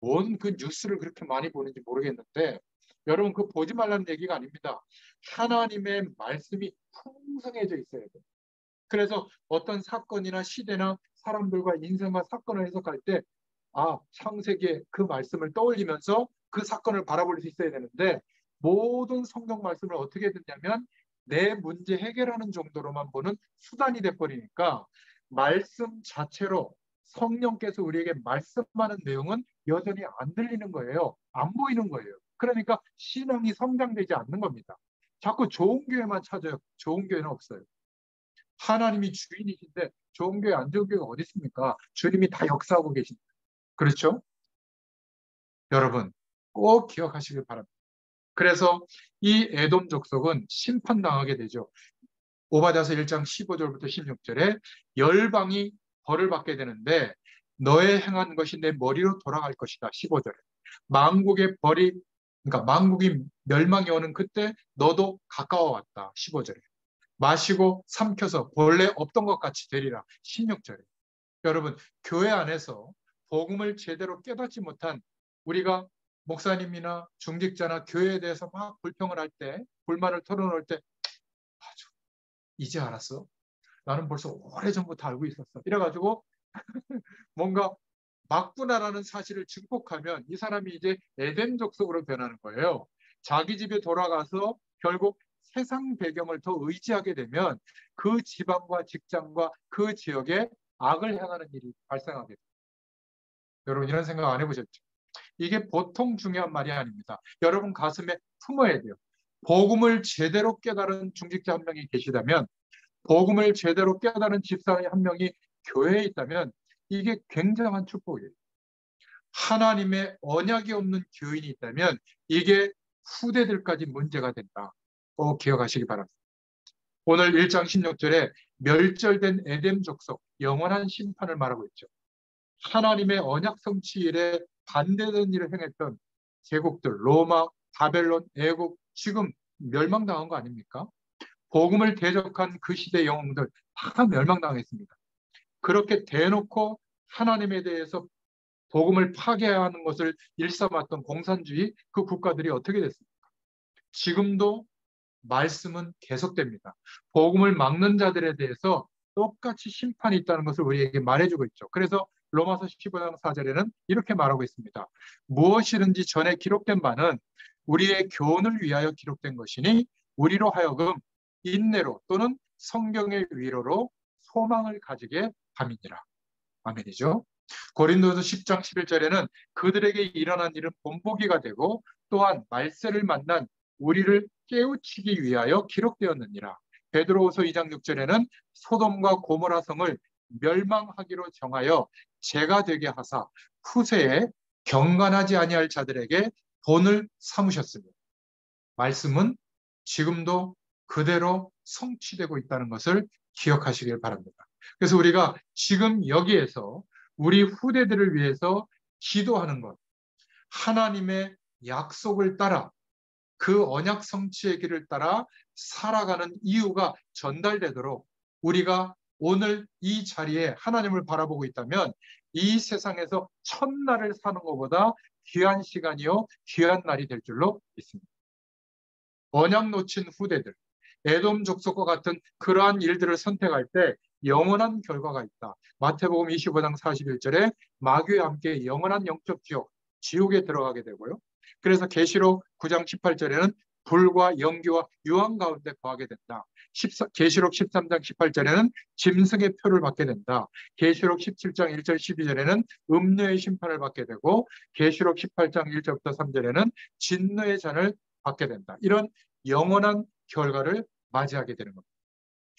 뭔 그 뉴스를 그렇게 많이 보는지 모르겠는데 여러분 그 보지 말라는 얘기가 아닙니다. 하나님의 말씀이 풍성해져 있어야 돼요. 그래서 어떤 사건이나 시대나 사람들과 인생과 사건을 해석할 때 창세기의 그 말씀을 떠올리면서 그 사건을 바라볼 수 있어야 되는데 모든 성경 말씀을 어떻게 듣냐면 내 문제 해결하는 정도로만 보는 수단이 돼버리니까 말씀 자체로 성령께서 우리에게 말씀하는 내용은 여전히 안 들리는 거예요. 안 보이는 거예요. 그러니까 신앙이 성장되지 않는 겁니다. 자꾸 좋은 교회만 찾아요. 좋은 교회는 없어요. 하나님이 주인이신데 좋은 교회, 안 좋은 교회가 어디 있습니까? 주님이 다 역사하고 계십니다. 그렇죠? 여러분 꼭 기억하시길 바랍니다. 그래서 이 에돔 족속은 심판당하게 되죠. 오바댜서 1장 15절부터 16절에 열방이 벌을 받게 되는데 너의 행한 것이 내 머리로 돌아갈 것이다. 15절에 만국의 벌이 그러니까 만국이 멸망이 오는 그때 너도 가까워 왔다. 15절에 마시고 삼켜서 본래 없던 것 같이 되리라. 16절에 여러분 교회 안에서 복음을 제대로 깨닫지 못한 우리가 목사님이나 중직자나 교회에 대해서 막 불평을 할 때, 불만을 털어놓을 때 맞아, 이제 알았어. 나는 벌써 오래전부터 알고 있었어. 이래가지고 뭔가 맞구나라는 사실을 증폭하면 이 사람이 이제 에덴 족속으로 변하는 거예요. 자기 집에 돌아가서 결국 세상 배경을 더 의지하게 되면 그 지방과 직장과 그 지역에 악을 행하는 일이 발생하게 돼요. 여러분 이런 생각 안 해보셨죠? 이게 보통 중요한 말이 아닙니다. 여러분 가슴에 품어야 돼요. 복음을 제대로 깨달은 중직자 한 명이 계시다면, 복음을 제대로 깨달은 집사님 한 명이 교회에 있다면 이게 굉장한 축복이에요. 하나님의 언약이 없는 교인이 있다면 이게 후대들까지 문제가 된다. 꼭 기억하시기 바랍니다. 오늘 1장 16절에 멸절된 에덴 족속, 영원한 심판을 말하고 있죠. 하나님의 언약 성취일에 반대된 일을 행했던 제국들, 로마, 바벨론, 애국, 지금 멸망당한 거 아닙니까? 복음을 대적한 그 시대 영웅들 다 멸망당했습니다. 그렇게 대놓고 하나님에 대해서 복음을 파괴하는 것을 일삼았던 공산주의 그 국가들이 어떻게 됐습니까? 지금도 말씀은 계속됩니다. 복음을 막는 자들에 대해서 똑같이 심판이 있다는 것을 우리에게 말해주고 있죠. 그래서 로마서 15장 4절에는 이렇게 말하고 있습니다. 무엇이든지 전에 기록된 바는 우리의 교훈을 위하여 기록된 것이니 우리로 하여금 인내로 또는 성경의 위로로 소망을 가지게 함이니라. 아멘이죠. 고린도서 10장 11절에는 그들에게 일어난 일은 본보기가 되고 또한 말세를 만난 우리를 깨우치기 위하여 기록되었느니라. 베드로후서 2장 6절에는 소돔과 고모라 성을 멸망하기로 정하여 죄가 되게 하사 후세에 경건하지 아니할 자들에게 본을 삼으셨으며 말씀은 지금도 그대로 성취되고 있다는 것을 기억하시길 바랍니다. 그래서 우리가 지금 여기에서 우리 후대들을 위해서 기도하는 것, 하나님의 약속을 따라 그 언약 성취의 길을 따라 살아가는 이유가 전달되도록 우리가 오늘 이 자리에 하나님을 바라보고 있다면 이 세상에서 첫날을 사는 것보다 귀한 시간이요 귀한 날이 될 줄로 믿습니다. 언약 놓친 후대들, 에돔 족속과 같은 그러한 일들을 선택할 때 영원한 결과가 있다. 마태복음 25장 41절에 마귀와 함께 영원한 영적 지옥에 들어가게 되고요. 그래서 계시록 9장 18절에는 불과 연기와 유황 가운데 거하게 된다. 계시록 13장 18절에는 짐승의 표를 받게 된다. 계시록 17장 1절 12절에는 음료의 심판을 받게 되고 계시록 18장 1절부터 3절에는 진노의 잔을 받게 된다. 이런 영원한 결과를 맞이하게 되는 겁니다.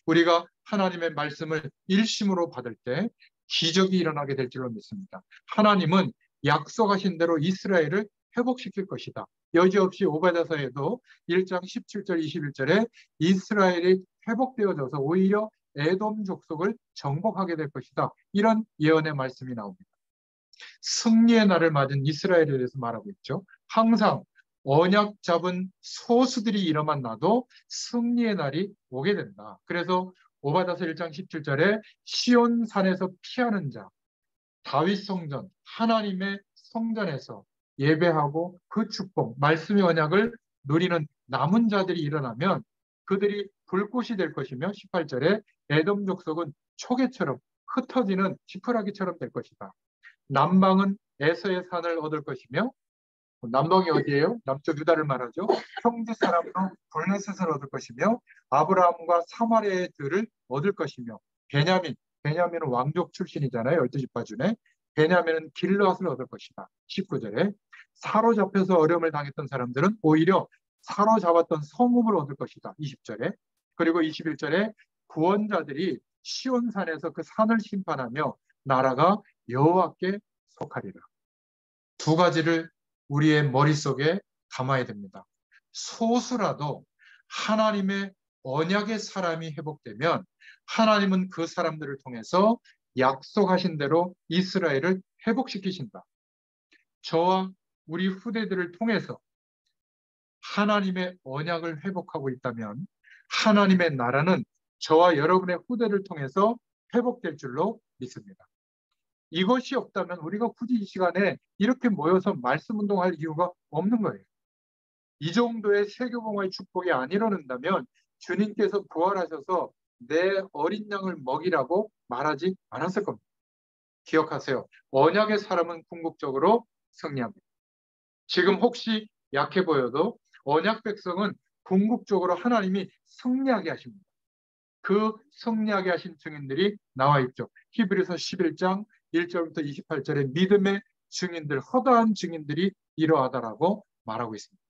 우리가 하나님의 말씀을 일심으로 받을 때 기적이 일어나게 될 줄로 믿습니다. 하나님은 약속하신 대로 이스라엘을 회복시킬 것이다. 여지없이 오바댜서에도 1장 17절 21절에 이스라엘이 회복되어져서 오히려 에돔 족속을 정복하게 될 것이다. 이런 예언의 말씀이 나옵니다. 승리의 날을 맞은 이스라엘에 대해서 말하고 있죠. 항상 언약 잡은 소수들이 일어만 나도 승리의 날이 오게 된다. 그래서 오바댜서 1장 17절에 시온산에서 피하는 자, 다윗 성전, 하나님의 성전에서 예배하고 그 축복, 말씀의 언약을 누리는 남은 자들이 일어나면 그들이 불꽃이 될 것이며 18절에 에돔 족속은 초계처럼 흩어지는 지푸라기처럼 될 것이다. 남방은 에서의 산을 얻을 것이며 남방이 어디예요? 남쪽 유다를 말하죠. 형제 사람으로 블레셋을 얻을 것이며 아브라함과 사마리아의 들을 얻을 것이며 베냐민은 왕족 출신이잖아요. 12지파 중에 베냐민은 길르앗을 얻을 것이다. 19절에 사로잡혀서 어려움을 당했던 사람들은 오히려 사로잡았던 성읍을 얻을 것이다. 20절에 그리고 21절에 구원자들이 시온산에서 그 산을 심판하며 나라가 여호와께 속하리라. 두 가지를 우리의 머릿속에 담아야 됩니다. 소수라도 하나님의 언약의 사람이 회복되면 하나님은 그 사람들을 통해서 약속하신 대로 이스라엘을 회복시키신다. 저와 우리 후대들을 통해서 하나님의 언약을 회복하고 있다면 하나님의 나라는 저와 여러분의 후대를 통해서 회복될 줄로 믿습니다. 이것이 없다면 우리가 굳이 이 시간에 이렇게 모여서 말씀 운동할 이유가 없는 거예요. 이 정도의 세교봉화의 축복이 안 일어난다면 주님께서 부활하셔서 내 어린 양을 먹이라고 말하지 않았을 겁니다. 기억하세요. 언약의 사람은 궁극적으로 승리합니다. 지금 혹시 약해 보여도 언약 백성은 궁극적으로 하나님이 승리하게 하십니다. 그 승리하게 하신 증인들이 나와 있죠. 히브리서 11장 1절부터 28절에 믿음의 증인들, 허다한 증인들이 이러하다라고 말하고 있습니다.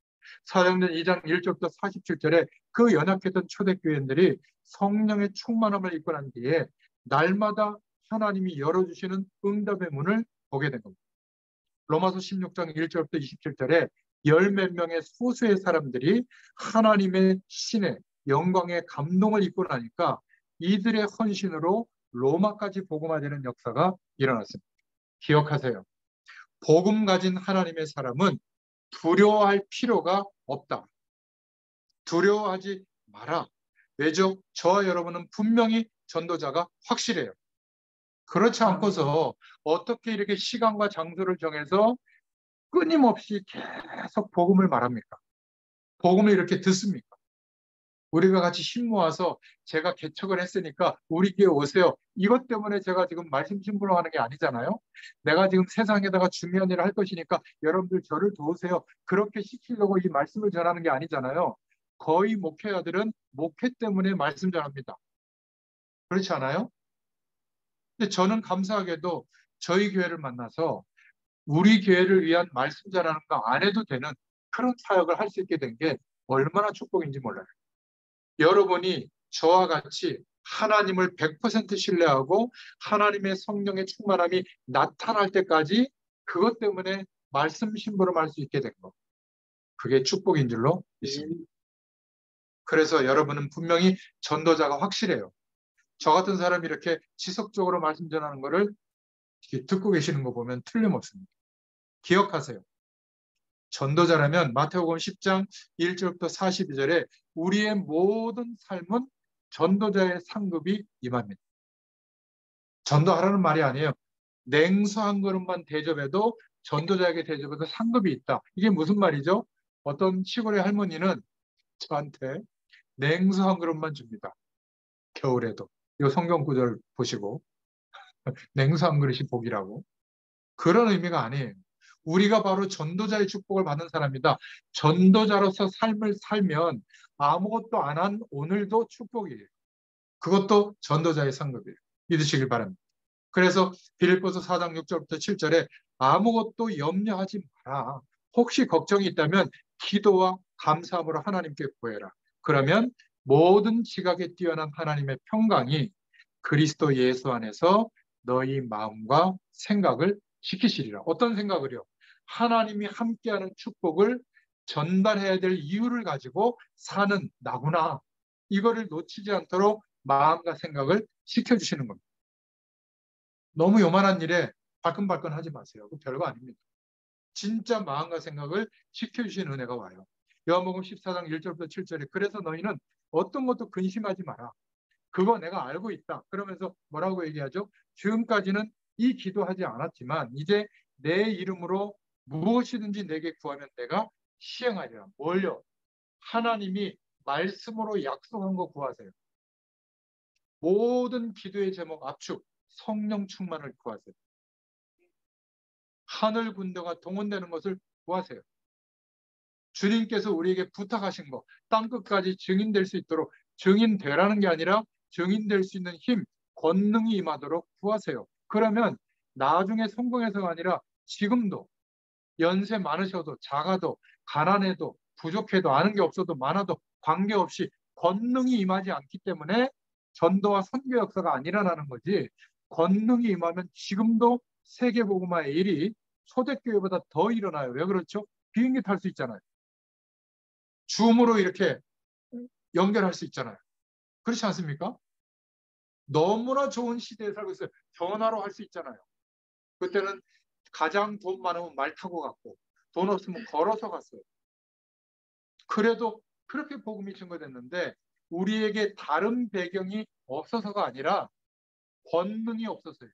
사도행전 2장 1절부터 47절에 그 연약했던 초대교인들이 성령의 충만함을 입고 난 뒤에 날마다 하나님이 열어주시는 응답의 문을 보게 된 겁니다. 로마서 16장 1절부터 27절에 열 몇 명의 소수의 사람들이 하나님의 신의 영광의 감동을 입고 나니까 이들의 헌신으로 로마까지 복음화되는 역사가 일어났습니다. 기억하세요. 복음 가진 하나님의 사람은 두려워할 필요가 없다. 두려워하지 마라. 왜죠? 저와 여러분은 분명히 전도자가 확실해요. 그렇지 않고서 어떻게 이렇게 시간과 장소를 정해서 끊임없이 계속 복음을 말합니까? 복음을 이렇게 듣습니까? 우리가 같이 힘 모아서 제가 개척을 했으니까 우리 교회 오세요. 이것 때문에 제가 지금 말씀 심부름 하는 게 아니잖아요. 내가 지금 세상에다가 중요한 일을 할 것이니까 여러분들 저를 도우세요. 그렇게 시키려고 이 말씀을 전하는 게 아니잖아요. 거의 목회자들은 목회 때문에 말씀 전합니다. 그렇지 않아요? 근데 저는 감사하게도 저희 교회를 만나서 우리 교회를 위한 말씀 전하는 거 안 해도 되는 그런 사역을 할 수 있게 된 게 얼마나 축복인지 몰라요. 여러분이 저와 같이 하나님을 100% 신뢰하고 하나님의 성령의 충만함이 나타날 때까지 그것 때문에 말씀 심부름할 수 있게 된 거. 그게 축복인 줄로 믿습니다. 그래서 여러분은 분명히 전도자가 확실해요. 저 같은 사람이 이렇게 지속적으로 말씀 전하는 거를 듣고 계시는 거 보면 틀림없습니다. 기억하세요. 전도자라면 마태복음 10장 1절부터 42절에 우리의 모든 삶은 전도자의 상급이 임합니다. 전도하라는 말이 아니에요. 냉수 한 그릇만 대접해도 전도자에게 대접해도 상급이 있다. 이게 무슨 말이죠? 어떤 시골의 할머니는 저한테 냉수 한 그릇만 줍니다. 겨울에도. 이 성경 구절 보시고 냉수 한 그릇이 복이라고. 그런 의미가 아니에요. 우리가 바로 전도자의 축복을 받는 사람이다. 전도자로서 삶을 살면 아무것도 안 한 오늘도 축복이에요. 그것도 전도자의 상급이에요. 믿으시길 바랍니다. 그래서 빌립보서 4장 6절부터 7절에 아무것도 염려하지 마라. 혹시 걱정이 있다면 기도와 감사함으로 하나님께 구해라. 그러면 모든 지각에 뛰어난 하나님의 평강이 그리스도 예수 안에서 너희 마음과 생각을 지키시리라. 어떤 생각을요? 하나님이 함께하는 축복을 전달해야 될 이유를 가지고 사는 나구나. 이거를 놓치지 않도록 마음과 생각을 지켜주시는 겁니다. 너무 요만한 일에 발끈발끈 하지 마세요. 그 별거 아닙니다. 진짜 마음과 생각을 지켜주시는 은혜가 와요. 요한복음 14장 1절부터 7절에 그래서 너희는 어떤 것도 근심하지 마라. 그거 내가 알고 있다. 그러면서 뭐라고 얘기하죠? 지금까지는 이 기도하지 않았지만 이제 내 이름으로 무엇이든지 내게 구하면 내가 시행하리라. 뭘요? 하나님이 말씀으로 약속한 거 구하세요. 모든 기도의 제목 압축, 성령 충만을 구하세요. 하늘 군대가 동원되는 것을 구하세요. 주님께서 우리에게 부탁하신 거, 땅끝까지 증인될 수 있도록 증인되라는 게 아니라 증인될 수 있는 힘, 권능이 임하도록 구하세요. 그러면 나중에 성공해서가 아니라 지금도 연세 많으셔도 작아도 가난해도 부족해도 아는 게 없어도 많아도 관계없이 권능이 임하지 않기 때문에 전도와 선교 역사가 안 일어나는 거지. 권능이 임하면 지금도 세계복음화의 일이 초대교회보다 더 일어나요. 왜 그렇죠? 비행기 탈 수 있잖아요. 줌으로 이렇게 연결할 수 있잖아요. 그렇지 않습니까? 너무나 좋은 시대에 살고 있어요. 전화로 할 수 있잖아요. 그때는 가장 돈 많으면 말 타고 갔고 돈 없으면 걸어서 갔어요. 그래도 그렇게 복음이 증거됐는데 우리에게 다른 배경이 없어서가 아니라 권능이 없었어요.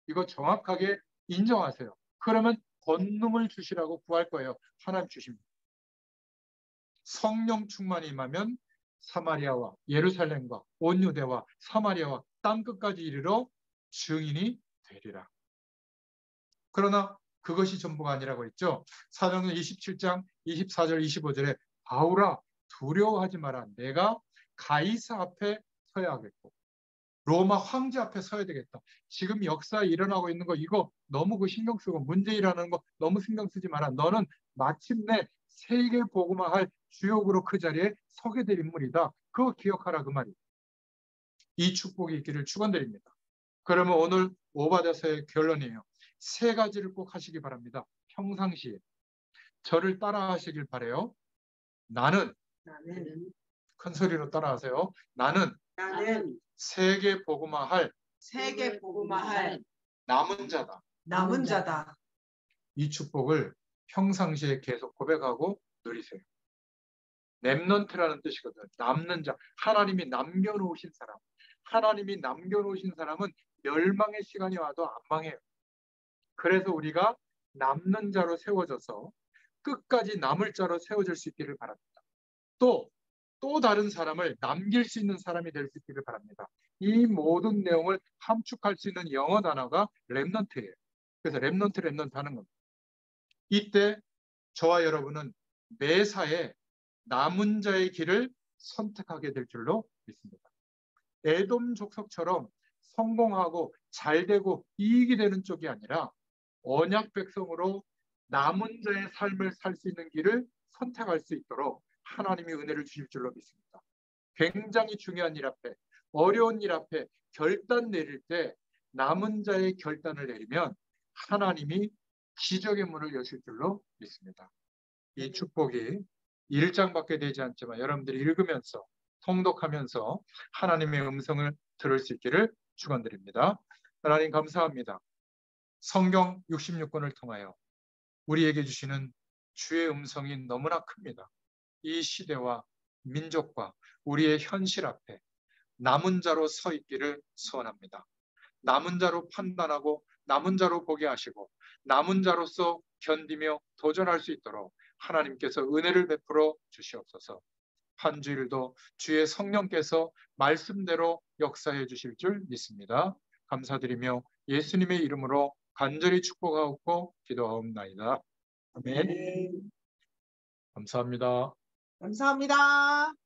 이거 정확하게 인정하세요. 그러면 권능을 주시라고 구할 거예요. 하나님 주십니다. 성령 충만이 임하면 사마리아와 예루살렘과 온 유대와 사마리아와 땅끝까지 이르러 증인이 되리라. 그러나 그것이 전부가 아니라고 했죠. 사도행전 27장 24절 25절에 바울아 두려워하지 마라. 내가 가이사 앞에 서야 하겠고 로마 황제 앞에 서야 되겠다. 지금 역사에 일어나고 있는 거 이거 너무 그 신경 쓰고 문제 일어나는 거 너무 신경 쓰지 마라. 너는 마침내 세계 복음화할 주역으로 그 자리에 서게 될 인물이다. 그거 기억하라 그 말이에요. 이 축복이 있기를 축원드립니다. 그러면 오늘 오바댜서의 결론이에요. 세 가지를 꼭 하시기 바랍니다. 평상시에 저를 따라 하시길 바래요. 나는 큰 소리로 따라하세요. 나는 세계 복음화할 남은 자다. 이 축복을 평상시에 계속 고백하고 누리세요. 렘넌트라는 뜻이거든요. 남는 자. 하나님이 남겨놓으신 사람. 하나님이 남겨놓으신 사람은 멸망의 시간이 와도 안 망해요. 그래서 우리가 남는 자로 세워져서 끝까지 남을 자로 세워질 수 있기를 바랍니다. 또 다른 사람을 남길 수 있는 사람이 될 수 있기를 바랍니다. 이 모든 내용을 함축할 수 있는 영어 단어가 렘넌트예요. 그래서 렘넌트 하는 겁니다. 이때 저와 여러분은 매사에 남은 자의 길을 선택하게 될 줄로 믿습니다. 에돔 족속처럼 성공하고 잘되고 이익이 되는 쪽이 아니라 언약 백성으로 남은 자의 삶을 살 수 있는 길을 선택할 수 있도록 하나님이 은혜를 주실 줄로 믿습니다. 굉장히 중요한 일 앞에 어려운 일 앞에 결단 내릴 때 남은 자의 결단을 내리면 하나님이 기적의 문을 여실 줄로 믿습니다. 이 축복이 1장밖에 되지 않지만 여러분들이 읽으면서 통독하면서 하나님의 음성을 들을 수 있기를 축원드립니다. 하나님 감사합니다. 성경 66권을 통하여 우리에게 주시는 주의 음성이 너무나 큽니다. 이 시대와 민족과 우리의 현실 앞에 남은 자로 서 있기를 소원합니다. 남은 자로 판단하고 남은 자로 보게 하시고 남은 자로서 견디며 도전할 수 있도록 하나님께서 은혜를 베풀어 주시옵소서. 한 주일도 주의 성령께서 말씀대로 역사해 주실 줄 믿습니다. 감사드리며 예수님의 이름으로 간절히 축복하고 기도하옵나이다. 아멘. 감사합니다. 감사합니다.